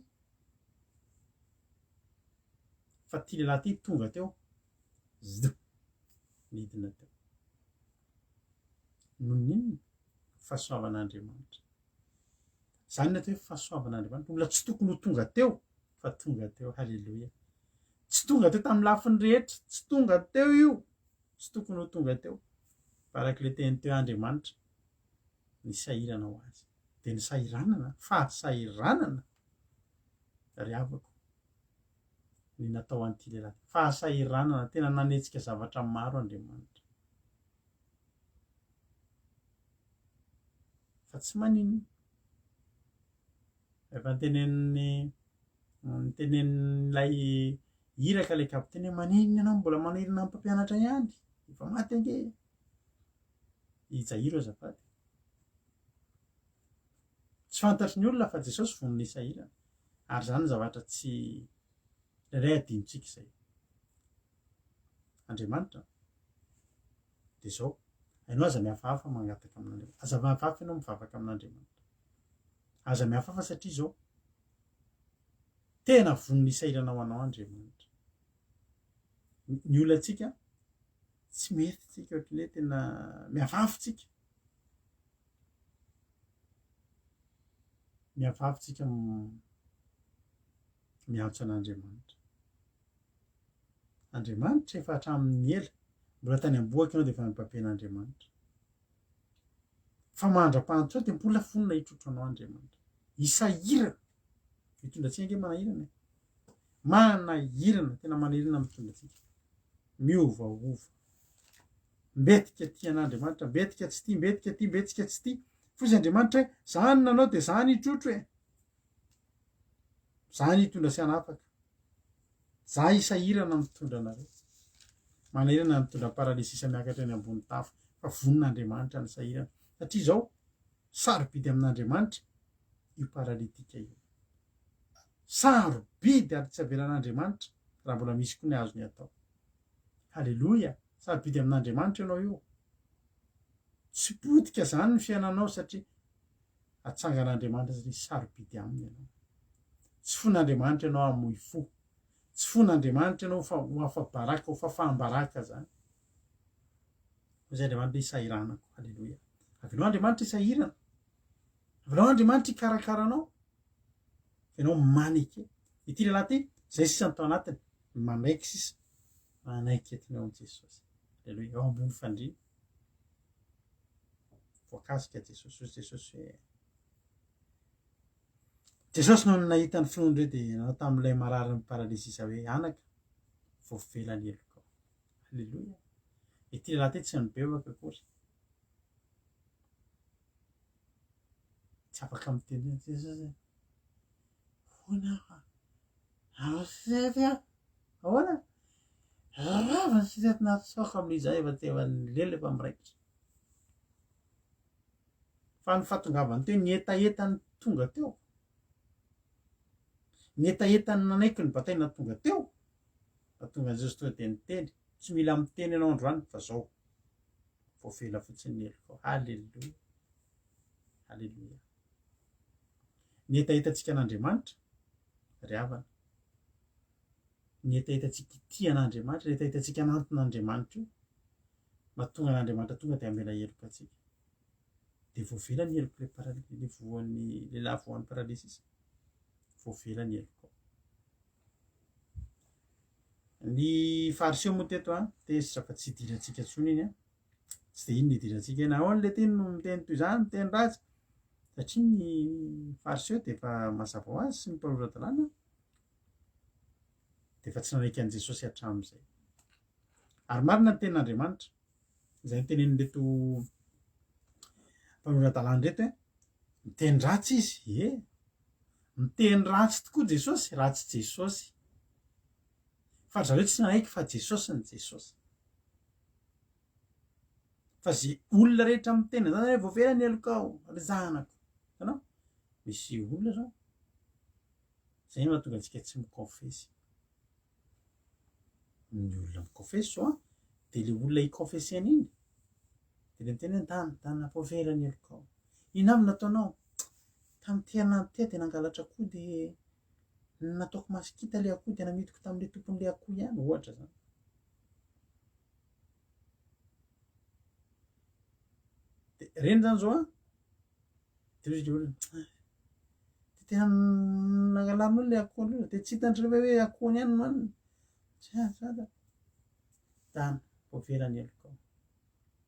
fa ty lehilahy ty tonga teo nidina teo no ninona fahasoavan'Andriamanitra zany ny atao hoe fahasoavan'Andriamanitra olona tsy tokony ho tonga teo fa tonga teo halleloia tsy tonga teo tamin'ny lafiny rehetra tsy tonga teo io tsy tokony ho tonga teo barak'ile teny teo Andriamanitra ny sahirana ho azy dia ny sahiranana fahasahiranana ry havako ny natao an'ity lehilahy fahasahiranana tena nanetsika zavatra maro Andriamanitra fa tsy maninona efa nitenen'ilay iraka ilay kapiteny hoe maninona ianao mbola manahirana amin'ny mpampianatra ihany efa maty ange ijairo azafady tsy fantatry ny olona fa Jesosy vao nisahirana ary zany zavatra tsy iray adinontsika izay Andriamanitra dia zao hainao aza mihafahafa mangataka amin'Andriamanitra aza mihafahafa ianao mivavaka amin'Andriamanitra aza mihafahafa satria zao tena vony nisahirana ho anao Andriamanitra ny olonantsika tsy mety tsika ohatran'ny hoe tena mihafahafatsika miantso an'Andriamanitra Andriamanitra efa hatramin'ny ela mbola tany amboaka ianao dia efa nipapen'Andriamanitra fa mandra-pahantrao dia mbola fonina hitrotro anao Andriamanitra hisahirana mitondratsika nge manahirana tena manahirana mitondratsika miovaova mbetika ty an'Andriamanitra mbetika tsy ty mbetika tsy ty fosy Andriamanitra hoe zany nanao dia zany hitrotro e za nitondra sy anapaka za isahirana mitondra anareo manahirana mitondra paralysisa miakatra eny ambony tafo fa vonin'Andriamanitra ny sahirana satria zao sarobidy amin'Andriamanitra io paralitika io sarobidy ary tsy avelan'Andriamanitra raha mbola misy koa ny azony atao. Halleloja, sarobidy amin'Andriamanitra ianao io, tsy potika zany ny fiainanao satria atsangan'Andriamanitra satria sarobidy aminy ianao. Tsy fon'Andriamanitra ianao amoy fo, tsy fon'Andriamanitra ianao ho afa-baraka ho fafahambaraka zany. Zay Andriamanitra isahiranako. Halleloja. Avinao Andriamanitra isahirana, avinao Andriamanitra ikarakaranao, ianao manaiky ity lehilahy ty zay sisa ny tao anatiny manaiky sisa manaiky etiny ao Jesosy. Halleloja. Ao ambony fandriana voakasika Jesosy. Jesosy hoe Jesosy no nahita ny finoany reo dia nanao tamin'ilay marary ny paralysisa hoe anaka vao velany eloko ao. Halleloja. Ity lehilahy ty tsy nibebaka akory, tsy afaka miteny Jesosy hoana arosety ahoana rava ny sisety nahasoka amin'izay efa tevany lelo efa miraikitra fa ny fahatongavany teo ny etaetany tonga teo, ny etaetany nanaiky ny bataina tonga teo fa tonga Jesosy tonga dia niteny tsy mila miteny ianao androany fa zao vao vela fotsiny ny eloko. Halleloja. Halleloja. Ny etaetantsika an'Andriamanitra ry havana, ny etaetantsika ity an'Andriamanitra, ny etaetantsika anatin'Andriamanitra io mahatonga an'Andriamanitra tonga dia amela heloka atsika dia vao vela ny eloko le voan'ny lehilahy voan'ny paralysisa vao vela ny eloko. Ny fariseo moa teto tesitra fa tsy idirantsika tsony iny tsy dia iny ny idirantsika iny ahoana le teny no miteny toy izany miteny ratsy satria ny fariseo dia efa mazava ho azy sy ny mpanorandalàna dia efa tsy nanaiky an'i Jesosy hatramin'izay. Ary marina ny tenin'Andriamanitra izay nitenenin'reto mpanorandalàna reto miteny ratsy izy, miteny ratsy tokoa Jesosy, ratsy Jesosy fa zareo tsy nanaiky fa Jesosy ny Jesosy. Fa zay olona rehetra miteny zany hoe vao vela ny eloko ao ry zanako, hitanao misy olona zao zay mahatonga antsika tsy mikônfesy. Ny olona mikônfesy zao dia le olona hikônfesena iny dia le miteny hoe tany vao vela ny eloko ao, ino avy nataonao tamin'ity anany ty dia nangalatra akoho dia nataoko masikita le akoho dia namidiko tamin'le tompon'le akoho ihany ohatra zany. Dia reny zany zao dia izy le olona tena nangalarinao le akoho andreo dia tsy hitan'ireo hoe akohony ihany no aniny tsy azada tany vao vela ny eloko ao.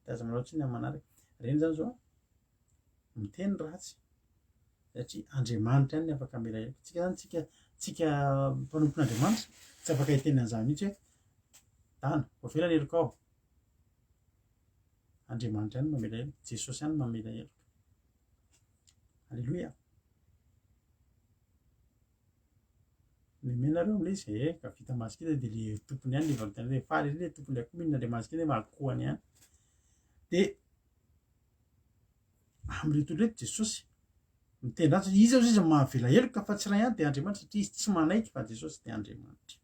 Dia aza manao tsiny amin'ny manaraka reny zany zao miteny ratsy satria Andriamanitra ihany ny afaka hamela heloka. Tsika zany tsika mpanompon'Andriamanitra tsy afaka hiteny an'izany mihitsy hoe tany vao vela ny eloko ao. Andriamanitra ihany mamela heloka, Jesosy ihany mamela heloka. Halleloja. Menareo amin'ilay izy ka vita masikita dia le tompony ihany le valotany hoe faly le tompony akoho mihinana le masikita hoe akohany ihany. Dia amin'ireo reto Jesosy miteny ratsy izy izy mahavela heloka fa tsy raha ihany dia Andriamanitra satria izy tsy manaiky fa Jesosy dia Andriamanitra.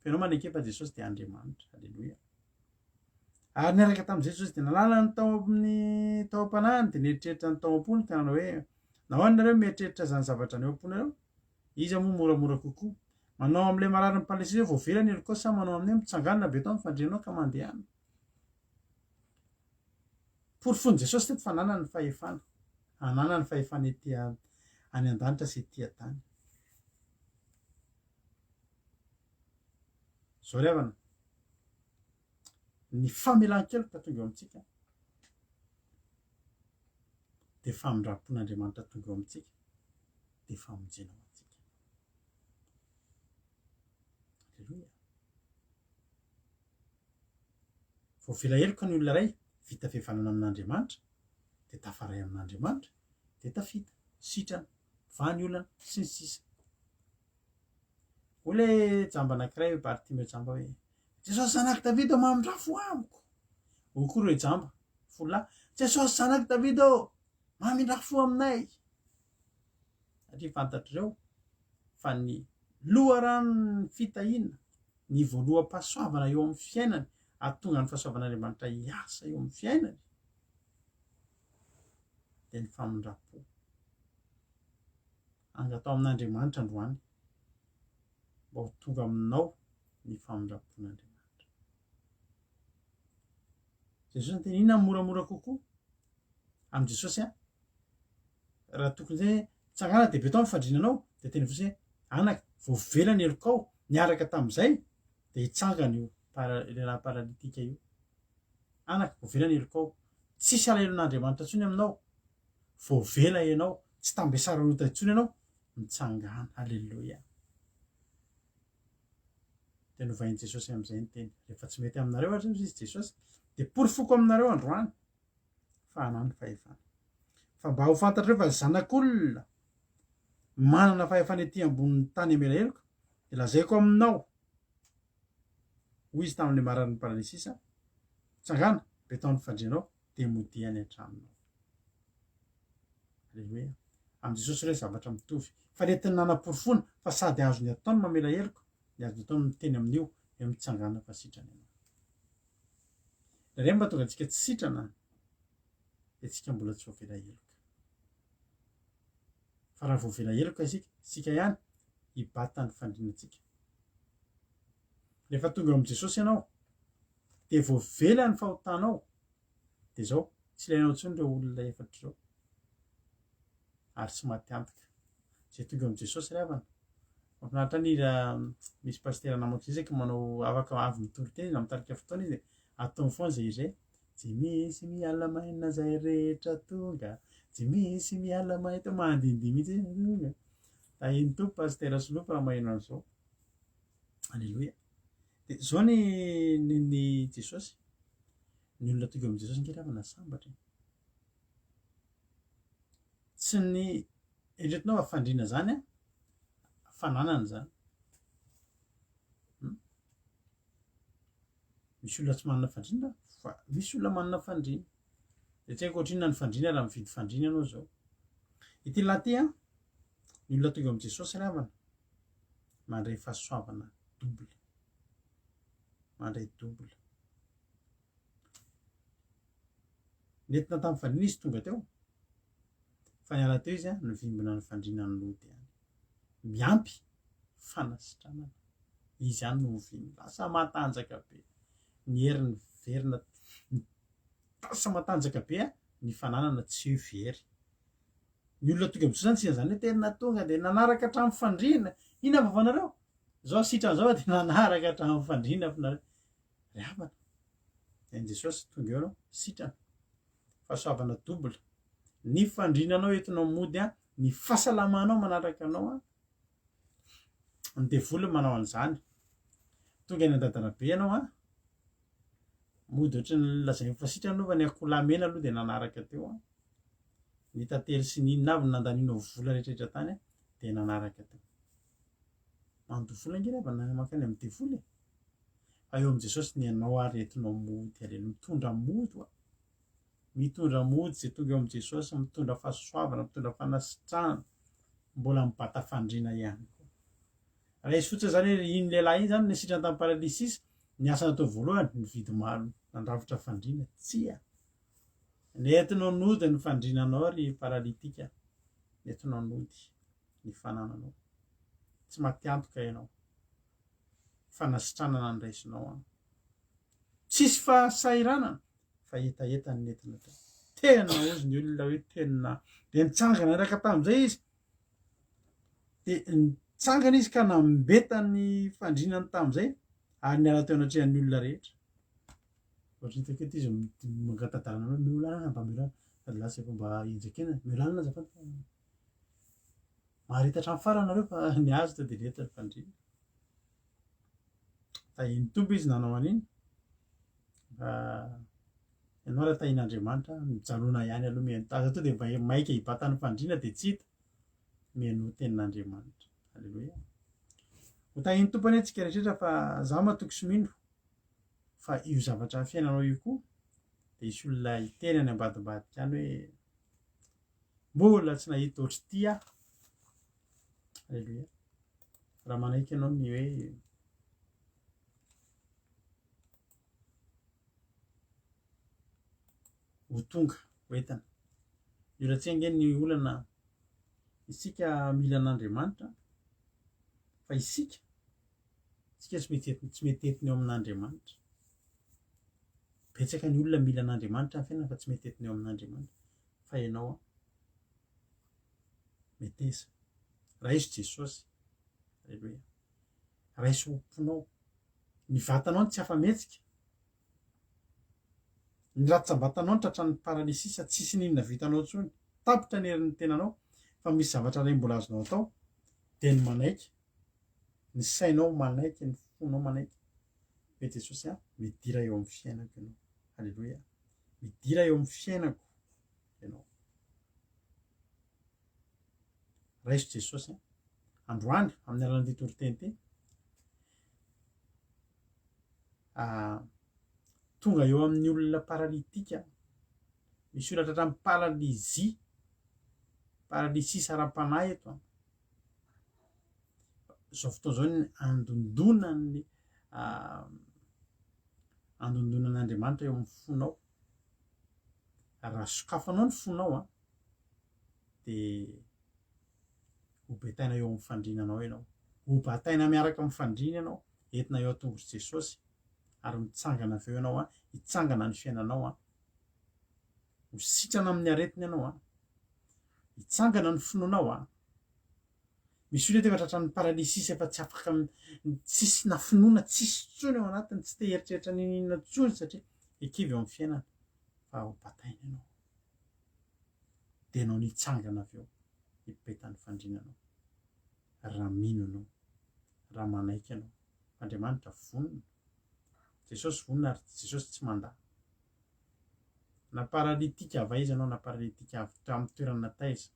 Fa ianao manaiky fa Jesosy dia Andriamanitra. Halleloja. Ary niaraka tamin'i Jesosy dia nalala ny tao amin'ny tao am-panahiny dia nieritreritra ny tao am-pony ka nanao hoe nahoana nareo mieritreritra zany zavatra ny ao am-ponareo, izy moa moramora kokoa manao amin'ilay marary ny paralysisa vao vela ny eloko ao sa manao amin'ny mitsanganana be tao mifandrenao ka mandehana. Porofony Jesosy teto fa anana ny fahefana, anana ny fahefana ety any an-danitra sy ety an-tany. Zao ry havana, ny famelan-keloka tonga eo amintsika dia famindrapon'Andriamanitra tonga eo amintsika dia famonjena ao amintsika. Halleloja. Vao vela heloka ny olona iray vita fihavanana amin'Andriamanitra dia tafaray amin'Andriamanitra dia tafita sitrana vany olana sy ny sisa. ho le jamba anankiray hoe Bartimeo jamba hoe Jesosy zanaky Davida mamindrafo amiko. Ho koa reo jamba fola Jesosy zanaky Davida mamindrafo aminay. Satria fantatr'ireo fa ny loharano fitahiana ny voaloha-pahasoavana eo amin'ny fiainany ahatonga ny fahasoavan'Andriamanitra hiasa eo amin'ny fiainany dia ny famindrapo. Angatao amin'Andriamanitra androany mba ho tonga aminao ny famindrapon'Andriamanitra. Jesosy ny tena inona moramora kokoa amin'ny Jesosy raha tokony zay tsangana dia be tao mifandrinanao dia tena fotsiny hoe anaka vao vela ny elokao niaraka tamin'izay dia hitsangana io lehilahy paralitika io. Anaka vao vela ny elokao tsisy alahelo-n'Andriamanitra intsony aminao, vao vela ianao tsy tambesara lota intsony ianao mitsangana. Halleloia. Dia novain'i Jesosy amin'izay ny teny rehefa tsy mety aminareo ary izy Jesosy dia porofoko aminareo androany fa hanany fahefana. Fa mba ho fantatreo fa zanak'olona manana fahefana ety ambonin'ny tany amy elaeloko dia lazaiko aminao hoy izy tamin'ilay maran'ny paralysisa tsangana be tao ny fandrianao dia mody any an-tranonao. Halleloia. Amin'i Jesosy ireo zavatra mitovy fa nentin'ny nanam-porofona fa sady azo ny ataony mamela eloko ny azo ny ataony miteny amin'io eo mitsangana fa sitrana ianao. Raha mba tonga antsika tsy sitrana dia tsika mbola tsy voavela eloka. Fa raha voavela eloka isika ihany hibata ny fandrianantsika. Rehefa tonga amin'i Jesosy ianao dia voavela ny fahotanao dia izao tsy ilainao intsony ireo olona efatra izao ary tsy maty antoka. Izay tonga amin'i Jesosy ry havana. Mahafinaritra ny raha misy pastera namako zezaka manao afaka avy mitoro teny mitarika fotoana izy ataony foana izay izy tsy misy miala maina izay rehetra tonga, tsy misy miala maina tao mandindihy mihitsy tonga. Tahiny to pastera Solopa raha maheno an'izao. Halleloia. Dia izao ny Jesosy. Ny olona tonga amin'i Jesosy nge havana sambatra. Tsy ny eritreretinao afandriana zany fananana zany. Misy olona tsy manana fandriana fa misy olona manana fandriana. Dia tsy haiko ohatrinona ny fandriana raha mividy fandriana ianao izao. Ity laty ny olona tonga amin'i Jesosy ry havana mandray fahasoavana dobla. Mandray dobla. Nentina tamin'ny fandriana izy tonga teo fa niala teo izy nivimbina ny fandriana ny lody ihany. Miampy fanasitranana. Izy ihany no vimbina. Lasa matanjaka be. Ny heriny verina tasa matanjaka be ny fananana tsy very. Ny olona tonga amin'izao zany zany hoe tena tonga dia nanaraka hatramin'ny fandriana. Inona vavanareo? Izao sitrana izao dia nanaraka hatramin'ny fandriana finareo. Ry havana. Dia Jesosy tonga eo anao sitrana. Fahasoavana dobla. Ny fandriananao entinao mody ny fahasalamanao manaraka anao ny devoly manao an'izany. Tonga any an-dadana be ianao mody ohatran'ny lazainy fa sitrana aloha fa ny akolamena aloha dia nanaraka teo ny tantely sy ny inona avy nandanino vola rehetrarehetra tany dia nanaraka teo. Mandoa vola nge avana mankany amin'ny devoly. Fa eo amin'i Jesosy ny ianao ary entinao mody. Halleluia. Mitondra mody mitondra mody izay tonga eo amin'i Jesosy, mitondra fahasoavana, mitondra fanasitrahana, mbola mibata fandriana ihany koa. Raha izy fotsiny zany hoe iny lehilahy iny zany nisitrana tamin'ny paralysisy ny asa natao voalohany nividy malo nandrafitra fandriana tsia. Nentinao nody ny fandriananao ry paralitika. Nentinao nody ny fanananao. Tsy maty antoka ianao. Fanasitranana nyraisinao tsisy fahasairanana fa etaeta ny nentina tao. Tena ozy ny olona hoe tena dia nitsangana iraka tamin'izay izy. Dia nitsangana izy ka nambeta ny fandrinany tamin'izay ary niala teo anatrehan'ny olona rehetra. Ohatrany hitako eto izy mangatantara hoe miolana mba miolana sady lasa efa mba enjakena miolana azafady fa maharita hatramin'ny farany nareo fa ny azo tao dia leta ny fandriana. Tahiny tompo izy nanao an'iny fa ianao raha tahin'Andriamanitra mijalona ihany aloha mihaino aza to dia maika hibata ny fandriana dia tsy hita mihaino tenin'Andriamanitra. Halleloia. hotahiny tompany antsika rehetrrehetra fa za matoky somino fa io zavatra fiainanao io koa dia isy olona hiteny any ambadibadika any hoe mbola tsy nahita ohatry ty aho. Alleluia. Raha manaiky ianao ny hoe ho tonga ho entana ioratsia nge ny olana isika mila an'Andriamanitra fa isika tsy mety etiny eo amin'Andriamanitra. Betsaka ny olona mila an'Andriamanitra ny fiainana fa tsy mety etiny eo amin'Andriamanitra fa ianao meteza raiso Jesosy. Alleluia. Raiso omponao ny vatanao tsy afa-metsika, ny ratsambatanao ny tratran'ny paralysisa tsisy ninona vitanao tsony, tapitra ny herin'ny tenanao fa misy zavatra ray mbola azonao atao dia ny manaiky, ny sainao manaiky, ny fonao manaiky hoe Jesosy midira eo amin'ny fiainako ianao. Alleluia. Midira eo amin'ny fiainako ianao. Raiso Jesosy. Androany amin'ny alalan'ity toriteny ity tonga eo amin'ny olona paralitika, misy olona tratramin'ny paralysisa ara-panahy eto zao fotoana zao ny andondonan'Andriamanitra eo amin'ny fonao. Raha sokafanao ny fonao dia ho betaina eo amin'ny fandrinanao ianao, ho bataina miaraka amin'ny fandrina ianao, entina eo an-tongotr'i Jesosy ary mitsangana avy eo ianao hitsangana ny fiainanao ho sitrana amin'ny aretina ianao hitsangana ny finoanao misy olona efa tratran'ny paralysisa efa tsy afaka tsisy na finoana tsisy tsony ao anatiny, tsy te heritreritra ninona tsony satria ekivy eo amin'ny fiainana fa ho bataina ianao dia ianao nitsangana avy eo hipetan'ny fandrinanao. Raha mino ianao, raha manaiky ianao, Andriamanitra vonona, Jesosy vonona ary Jesosy tsy mandà. Na paralitika avy aiza ianao, na paralitika avy amin'ny toerana taiza,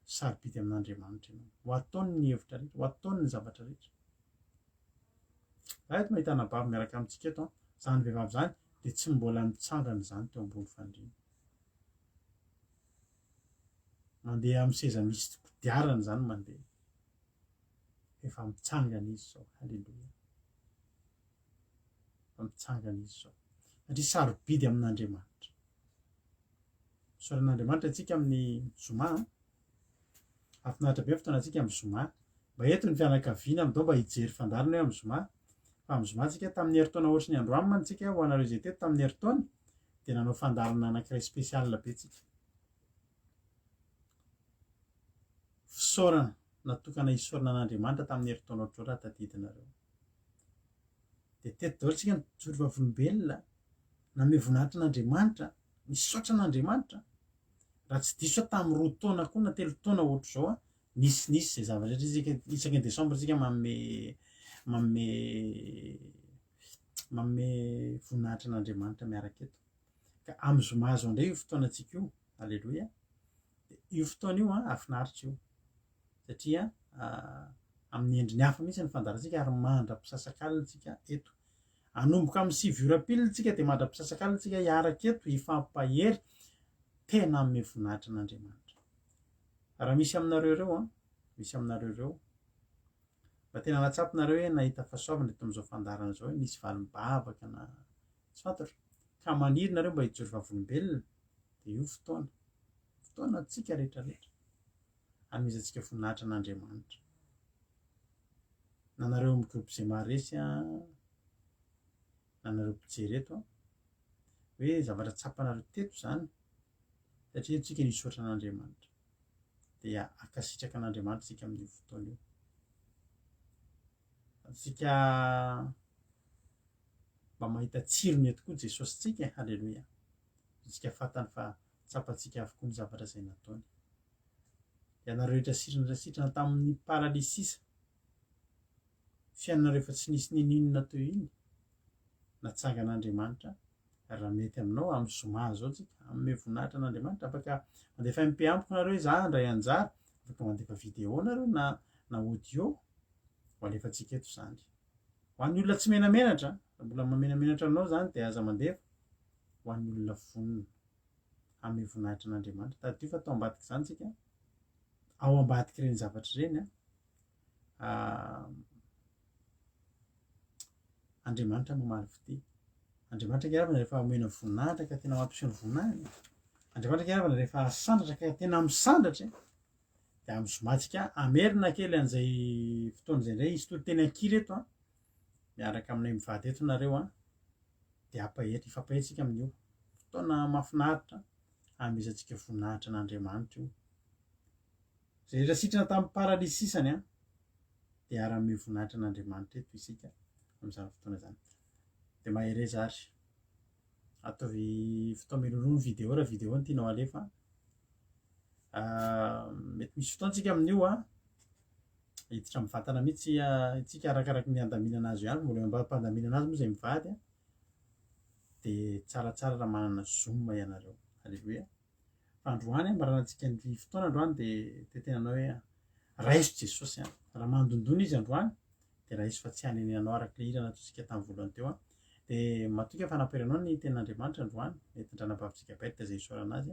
sarobidy amin'Andriamanitra ianao, ho ataony ny hevitra rehetra, ho ataony ny zavatra rehetra. Raha eto mahita anabavy miaraka amintsika eto zany vehivavy zany dia tsy mbola mitsangana zany teo ambony fandriana, mandeha amin'ny seza misy kodiarana zany mandeha, efa mitsangana izy zao. Halleluia. Efa mitsangana izy zao satria sarobidy amin'Andriamanitra. Soran'Andriamanitra antsika amin'ny zoma, afinaritra be fotoana antsika amin'ny zoma, mba eto ny fianakaviana midao mba hijery fandarina eo amin'ny zoma. Fa amin'ny zoma antsika tamin'ny heritaona ohatry ny androany antsika ho anareo izay teto tamin'ny heritaona dia nanao fandarina anankiray spesialina be tsika. Fisaorana natokana hisaorana an'Andriamanitra tamin'ny heritaona ohatr'izao raha tadidinareo. Dia teto daholo tsika nijoro vavolombelona, nanome voninahitra an'Andriamanitra, nisaotra an'Andriamanitra. Raha tsy diso tamin'ny 2 taona koa na 3 taona ohatr'izao nisy izay zavatra rehetra isaky ny Desambra tsika manome voninahitra an'Andriamanitra miaraka eto. Ka amin'ny zoma azo indray io fotoana antsika io. Alleluia. Io fotoana io afinaritra io satria amin'ny endriny hafa mihitsy ny fandarantsika ary mandra-pisasak'alina tsika eto. Anomboka amin'ny 7 orapilina tsika dia mandra-pisasak'alina tsika hiaraka eto hifampahery tena amin'ny voninahitra an'Andriamanitra. Raha misy aminareo ireo misy aminareo ireo mba tena natsapinareo hoe nahita fahasoavana eto amin'izao fandarana izao, nisy valim-bavaka na tsy fantatra ka maniry nareo mba hijoro vavolombelona dia io fotoana tsika rehetrarehetra hanomezantsika voninahitra an'Andriamanitra. Nanareo amin'ny groupe izay maharesy nanareo mpijery eto hoe zavatra tsapanareo teto zany satria tsika nisaotra an'Andriamanitra dia akasitraka an'Andriamanitra tsika amin'io fotoana io. Tsika mba mahita tsirony eto koa Jesosy tsika. Halleluia. Tsika fantany fa tsapantsika avokoa ny zavatra izay nataony. Ianareo rehetra sitrana tamin'ny paralysisa, fiainanareo efa tsy nisy ninona teo iny, natsangan'Andriamanitra. Raha mety aminao amin'ny zoma zao tsika amin'ny voninahitra an'Andriamanitra, afaka mandefa MP ampoko nareo izy ndray anjara, afaka mandefa vidéo nareo na audio ho alefantsika eto zany. Ho an'ny olona tsy menamenatra, mbola mamenamenatra anao zany dia aza mandefa. Ho an'ny olona vonona amin'ny voninahitra an'Andriamanitra. Tadio fa atao ambadika izany tsika, ao ambadika ireny zavatra ireny Andriamanitra mamaly fity. Andriamanitra angeravana rehefa omena voninahitra ka tena mampiseho ny voninahitra. Andriamanitra angeravana rehefa sandratra ka tena misandratra diaamizomantsika amerina kely an'izay fotoana izay indray izy tony teny ankiry eto miaraka aminay mivady eto nareo dia ifampahetsika amin'io fotoana mahafinaritra amezantsika voninahitra an'Andriamanitra io. Izay rehetra sitrana tamin'ny paralisy sisany dia ara-mio voninahitra an'Andriamanitra eto isika amin'izany fotoana izany. Dia mahery zary ataovy fotoana melolono vidéo raha vidéo ny tianao alefa. Mety misy fotoantsika amin'io hiditra mivantana mihitsy itsika arakaraka ny andaminana azy ihany, mbola mpandaminana azy moa izay mivady dia tsaratsara raha manana zoom ianareo. Halleluia. Fa androany maranantsika ny fotoana androany dia tena anao hoe raiso Jesosy raha mandondona izy androany dia raiso fa tsy hanenenanao araka ilay hira nataontsika tamin'ny voalohany teo dia matoka fanaperanao ny ten'Andriamanitra androany mety ndranam-bavitsika baita izay isaorana azy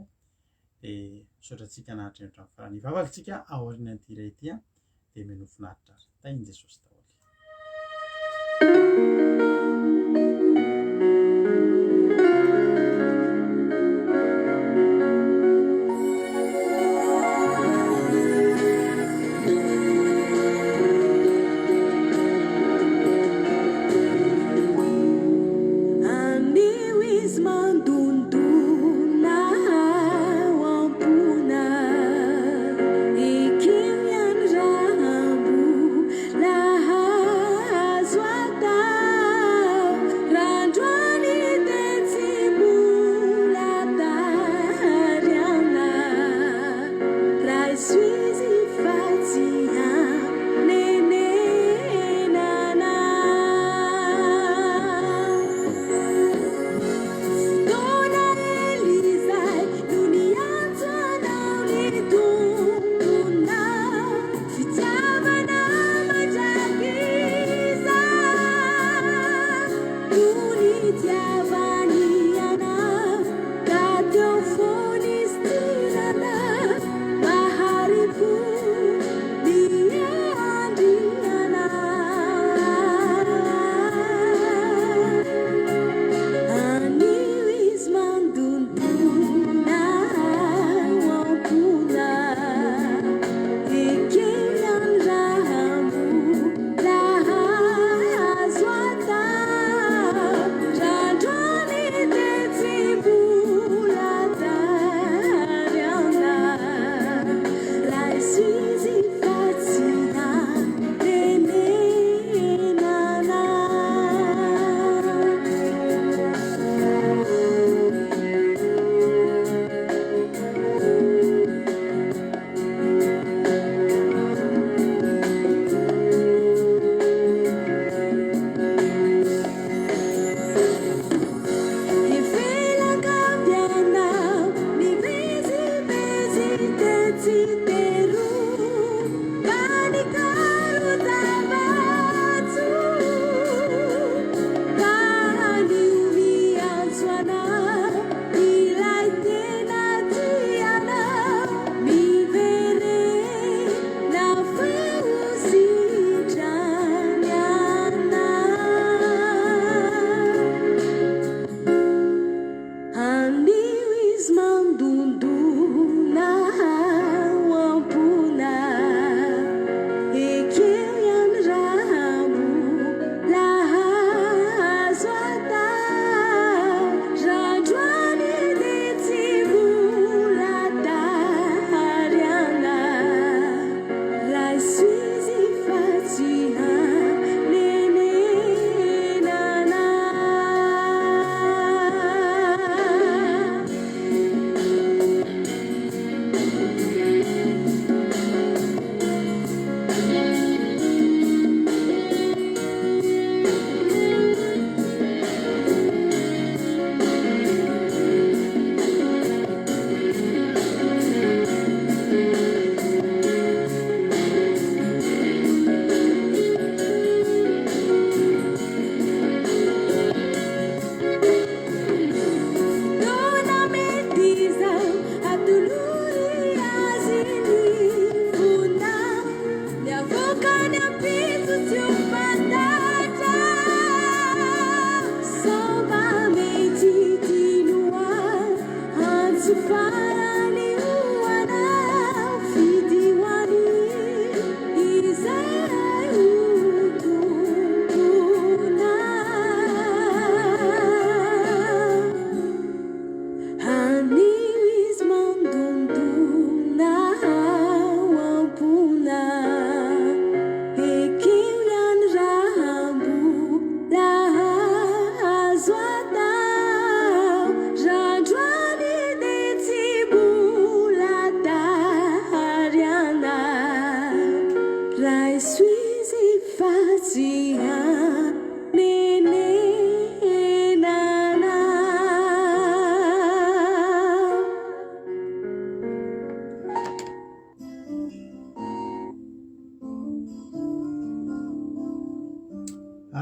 dia saotrantsika nahatry ny hatramin'ny farany. Ivavakantsika ao aorianan'ity iray ity dia meno finaritra azy. Tainy Jesosy daholo. Rahambu, laha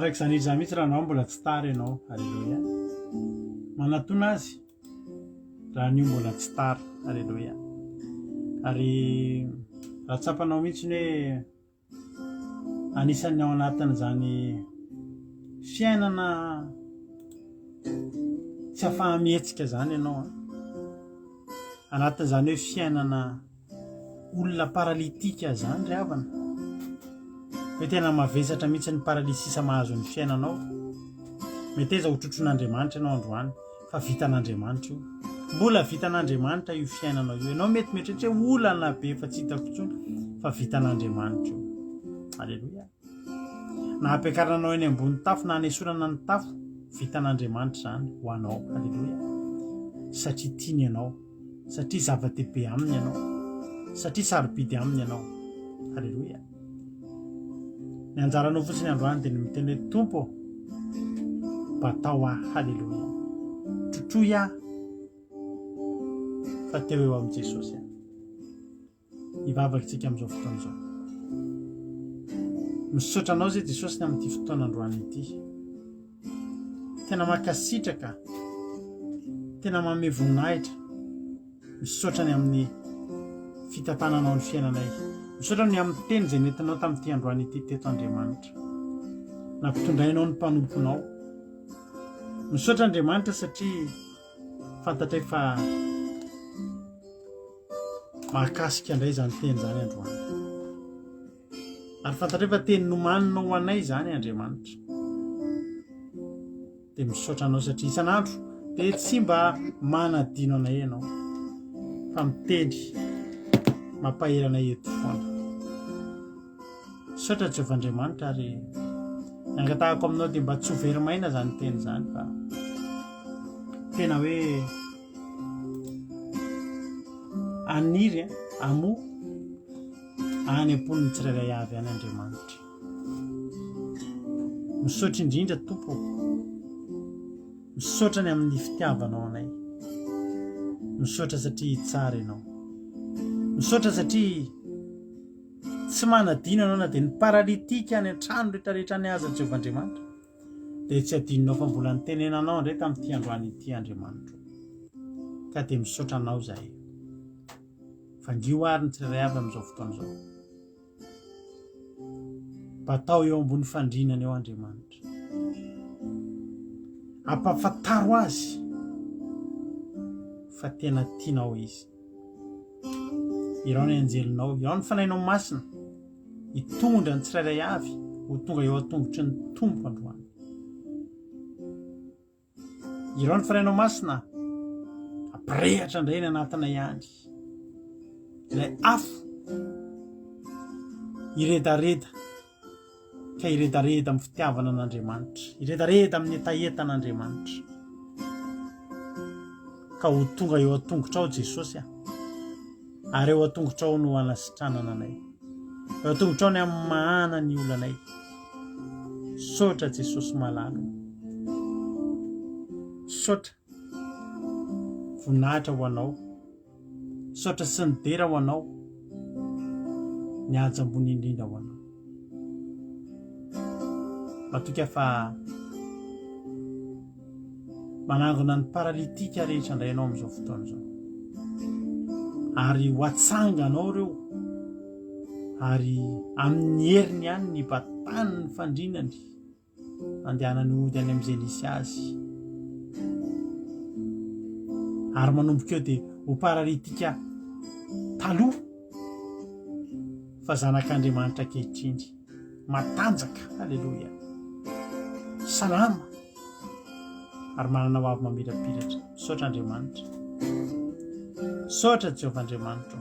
araka izany izy mihitsy raha anao mbola tsy tara ianao. Alleluia. Manatona azy raha nio mbola tsy tara. Alleluia. Ary raha tsapanao mihitsy ny hoe anisan'ny ao anatin'izany fiainana tsy afahamihetsika zany ianao anatin'izany hoe fiainana olona paralitika zany ry havana, hoe tena mavesatra mihitsy ny paralisisa mahazo ny fiainanao. Mety eza ho trotron'Andriamanitra ianao androany fa vitan'Andriamanitra io, mbola vitan'Andriamanitra io fiainanao io. Ianao mety mieritreritra hoe olana be fa tsy hitako intsony fa vitan'Andriamanitra io. Alleluia. Na ampiakaranao eny ambony tafo na hanesorana ny tafo, vitan'Andriamanitra zany ho anao. Alleluia. Satria tiany ianao, satria zava-dehibe aminy ianao, satria sarobidy aminy ianao. Alleluia. Ny anjaranao fotsiny androany dia miteny hoe tompo batao aho. Alleluia. Trotroy aho fa teo eo amin'i Jesosy aho. Hivavaka tsika amin'izao fotoana izao. Misaotra anao zay Jesosy ny amin'ity fotoana androany ity. Tena makasitraka, tena manome voninahitra. Misaotra ny amin'ny fitatananao ny fiainanay. Misaotra ny amin'ny teny izay nentinao tamin'ity androany ity teto Andriamanitra. Nampitondrainao ny mpanomponao. Misaotra Andriamanitra satria fantatray fa mahakasika indray izany teny izany androany. Ary fantatray fa teny nomaninao ho anay izany Andriamanitra. Dia misaotra anao satria isan'andro dia tsy mba manadino anay ianao fa mitendry mampaheranay eto foana. Misaotra Jehovah Andriamanitra ary angatahako aminao dia mba tsy ho verimaina zany teny izany fa tena hoe aniry amo any am-poniny tsirairay avy any Andriamanitra. Misaotra indrindra Tompo, misaotra ny amin'ny fitiavanao anay. Misaotra satria tsara ianao. Misaotra satria tsy manadino anao na dia ny paralitika any an-trano rehetrarehetra ny aza Jehovah Andriamanitra dia tsy adinonao fa mbola nitenenanao indray tamin'ity androany ity Andriamanitra. Ka dia misaotra anao zahay. Fangio ary ny tsirairay avy amin'izao fotoana izao. Batao eo ambony fandrinana eo Andriamanitra. Ampafantaro azy fa tena tianao izy. Irao ny anjelinao, irao ny fanahinao masina hitondra ny tsirairay avy ho tonga eo an-tongotry ny tompo androany. Irao ny fanahinao masina ampirehatra indray ny anatina ihany. Ilay afo iredareda ka iredareda amin'ny fitiavana an'Andriamanitra, iredareda amin'ny etaentan'Andriamanitra ka ho tonga eo an-tongotra ao Jesosy ary eo an-tongotra ao no hanasitranana anay, eo an-tongotra ao ny amin'ny mahana ny olanay. Saotra Jesosy malalo, saotra voninahitra ho anao, saotra sy ny dera ho anao, ny aja ambony indrindra ho anao. Matoka fa manangona ny paralitika rehetra indray ianao amin'izao fotoana izao. Ary ho atsanganao ireo ary amin'ny heriny ihany ny batany ny fandrinany andehanany ody any amin'izay nisy azy. Ary manomboka eo dia ho paralitika taloha fa zanak'Andriamanitra ankehitriny matanjaka. Alleluia. Salama ary manana ho avy mamirapiratra. Saotra Andriamanitra, saotra Jehovah Andriamanitra.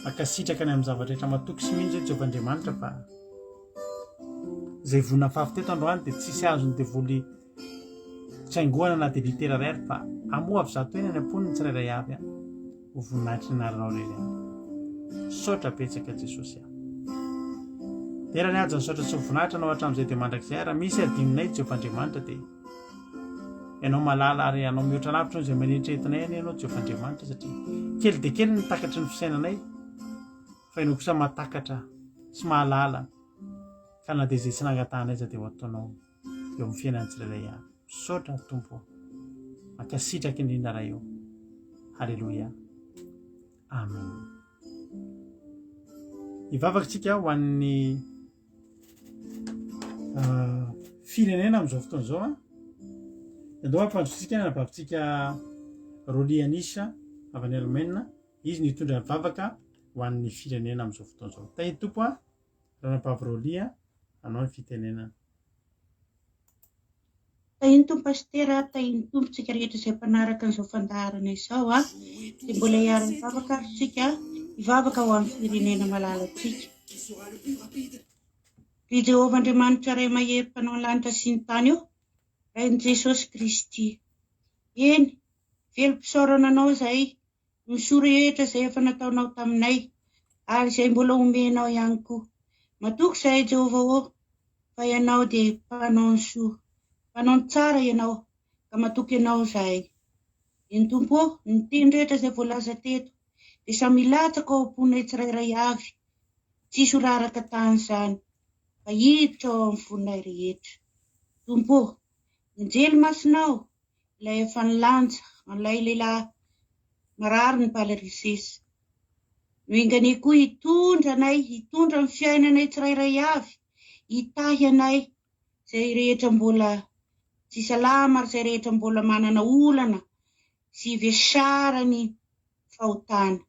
Akasitraka ny amin'ny zavatra rehetra matoky sy mihitsy Jehovah Andriamanitra fa izay vonina fafy teto androany dia tsisy azony devoly tsaingoana na dia litera ray fa amoa avy zato eny any am-poniny tsirairay avy ho voninahitra ny anaranao rery. Saotra betsaka Jesosy. Tera ny ajany saotra sy voninahitra anao hatramin'izay dia mandrakizay. Raha misy adininay Jehovah Andriamanitra dia ianao malala ary ianao mihoatra lavitra izay manetretinay any ianao Jehovah Andriamanitra satria kely dia kely ny takatry ny fisainanay fa ianao kosa mahatakatra sy mahalala ka na dia izay tsy nangatahana aiza dia ho ataonao eo amin'ny fiainan'ny tsirairay avy. Misaotra Tompo, mankasitraka indrindra raha eo. Halleloia. Amen. Hivavakantsika ho an'ny firenena amin'izao fotoana izao a. Andao ampandrotsika nabavintsika Rolianisa avy any Alemaina, izy nitondra vavaka ho an'ny firenena amin'izao fotoana izao. Tahi Tompo a, raha nabavy Rolia, anao ny fitenenana. Tahiny Tompo pastera, tahiny Tompo tsika rehetra izay mpanaraka an'izao fandaharana izao a, dia mbola hiara mivavaka ary tsika hivavaka ho amin'ny firenena malalatsika. Ry Jehovah Andriamanitra iray mahery mpanao ny lanitra sy ny tany io, rain'i Jesosy Kristy. Eny, velom-pisaorana anao izay misoro rehetra izay efa nataonao taminay, ary izay mbola omenao ihany koa. Matoky izay Jehovah ô, fa ianao dia mpanao ny soa, mpanao ny tsara ianao, ka matoky ianao izay. Eny Tompo, ny teny rehetra izay voalaza teto, dia samy latsaka ao am-ponay tsirairay avy, tsisy ho raraka tany izany, fa hiditra ao amin'ny vonay rehetra. Tompo, ninjely masinao, ilay efa nilanja, ilay lehilahy marary ny Palerisesy. Noingany koa hitondra ny fiainanay tsirairay avy, hitahy anay, izay rehetra mbola tsy salama ary izay rehetra mbola manana olana sy vesarany fahotana.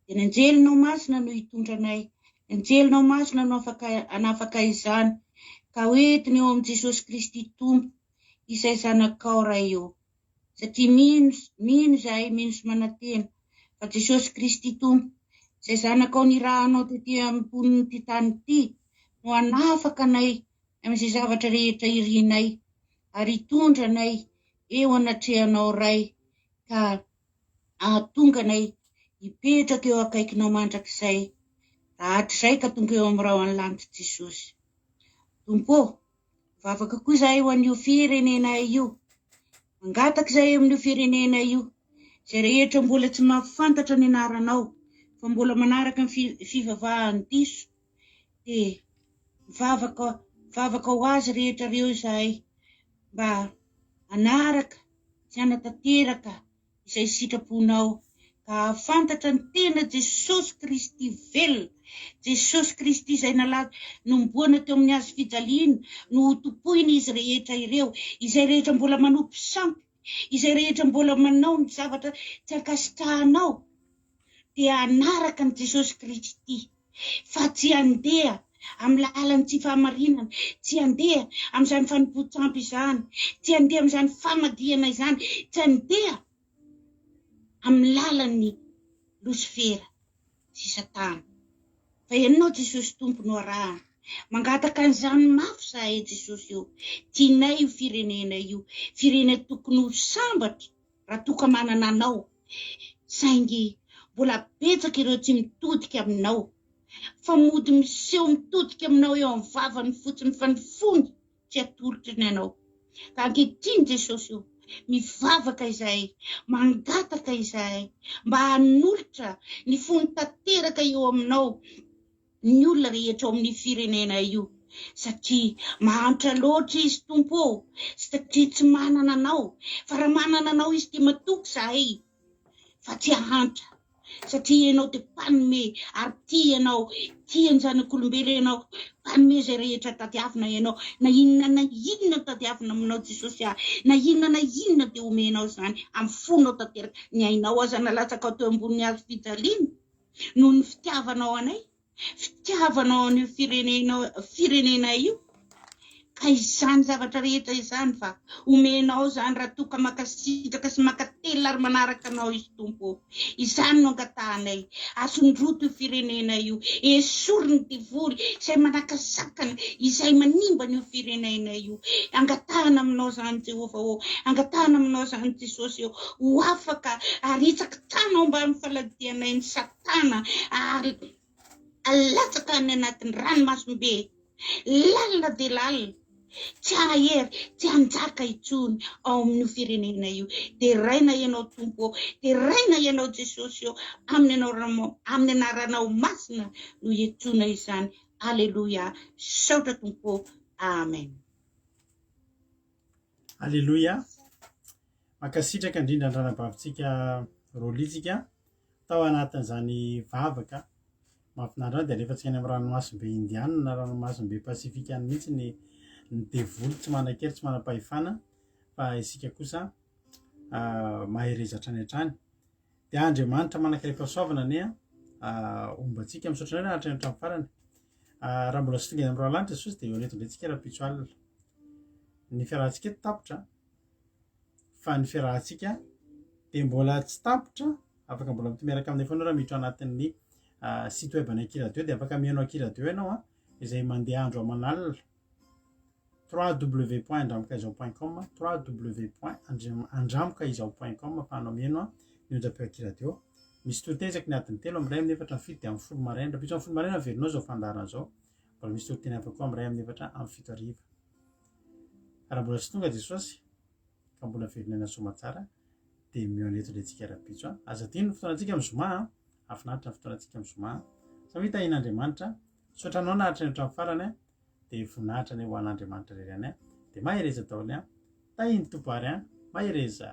Dia nanjelinao masina no hitondra anay, nanjelinao masina no anafaka izany, ka hoentiny eo amin'ny Jesosy Kristy Tompo, izay zanakao raha eo. Satria mino izahay, mino sy manantena, fa Jesosy Kristy Tompo, izay zanakao nirahanao tetỳ ambonin'ity tany ity, no anafaka anay amin'izay zavatra rehetra irianay, ary hitondra anay eo anatrehanao ray, ka ahatonga anay hipetraka eo akaikinao mandrakizay, rahatr'izay ka tonga eo amin'ny rao lanitra Jesosy. Tompo, vavaka koa izahay ho an'io firenena io, mangataka izahay amin'io firenena io, izay rehetra mbola tsy mahafantatra ny anaranao, fa mbola manaraka ny fivavahan'ny diso, dia vavaka ho azy rehetra reo izahay, mba anaraka sy anatanteraka izay sitraponao, ka ahafantatra ny tena Jesosy Kristy velona, Jesosy Kristy izay nomboana teo amin'ny hazo fijaliana, no topoiny izy rehetra ireo, izay rehetra mbola manompy sampy, izay rehetra mbola manao ny zavatra tsy ankasitrahanao, dia anaraka ny Jesosy Kristy, fa tsy andeha amin'ny lalany tsy fahamarinana, tsy andeha amin'izany fanompo-tsampy izany, tsy andeha amin'izany famadihana izany, tsy andeha amin'ny lalany Losifera sy Satana. Fa ianao Jesosy Tompo no arahana, mangataka an'izany mafy izahay Jesosy io, tianay io firenena io, firenena tokony ho sambatra raha toka manana anao, saingy mbola betsaka ireo tsy mitodika aminao, fa mody miseho mitodika aminao eo amin'ny vavany fotsiny, fa ny fony tsy atolotry ny anao. Ka ankehitriny Jesosy io, mivavaka izahay, mangataka izahay, mba hanolotra ny fony tanteraka eo aminao, ny olona rehetra ao amin'ny firenena io, satria mahantra loatra izy Tompo, satria tsy manana anao, fa raha manana anao izy dia matoky izahay, fa tsy hahantra, satria ianao dia mpanome, ary tia ianao, tia ny zanak'olombelona ianao, mpanome izay rehetra tadiavina ianao, na inona tadiavina aminao Jesosy ahy, na inona dia omenao izany, amin'ny fonao tanteraka, ny ainao aza nalatsaka teo ambonin'ny hazo fijaliana, noho ny fitiavanao anay, fitiavanao an'io firenena io, ka izany zavatra rehetra izany fa omenao izany raha toka makasitraka sy makatelina ary manaraka anao izy Tompo. Izany no angatahanay, asondroto io firenena io, esoriny divoly izay manakasakana, izay manimba n'io firenena io. Angatahana aminao izany Jehovah ô, angatahana aminao izany Jesosy eo, ho afaka aritsaka tanao mba amin'ny faladianay ny Satana, ary alatsaka any anatin'ny ranomasimbe, lalina dia lalina, tsy ahery, tsy anjaka intsony ao amin'ny firenena io. Dia raina ianao Tompo, dia raina ianao Jesosy eo, amin'ny anaranao masina no hiantsona izany. Alleluia. Saotra tompo. Amen. Alleluia. Makasitraka indrindra andranabavitsika rolitsika tao anatin'izany vavaka mahafinaritra dia alefa tsika any amin'ny ranomasimbe indiana ranomasimbe pasifika any mihitsy ny devoly tsy manan-kery tsy manam-pahefana fa isika kosa maherezatra any hatrany dia Andriamanitra manankiray pasoavana ane ombantsika misaotra indray raha hatrany farany raha mbola sy tonga amin'ny roalanitra Jesosy dia eo anetindrentsika raha-pitso alina ny fiarahantsika tapotra fa ny fiarahantsika dia mbola tsy tapotra afaka mbola miaraka amin'ny foana raha miditra anatin'ny site web ny Akiradio dia afaka mihaino Akiradio ianao izay mandeha andro aman'alina www.andramokaizaho.com www.andramokaizaho.com afahanao mihaino ny onjam-peo Akiradio misy totezaky ny adiny 3 amin'ny 1 amin'ny 4 amin'ny 7 dia amin'ny 10 maraina bitso amin'ny 10 maraina averinao zao fandarana zao mbola misy toteny hafa koa amin'ny 1 amin'ny 4 amin'ny 7 ariva raha mbola tsy tonga Jesosy ka mbola velona soa tsara dia mioneto ilay raha-pitso azadino ny fotoanantsika amin'ny zoma afinaritra ny fotoanantsika amin'ny zoma sa hitahin'Andriamanitra saotranao naharitra ny hatramin'ny farany dia voninahitra ny ho an'Andriamanitra rerany dia mahereza daholy tahiny tompo ary mahereza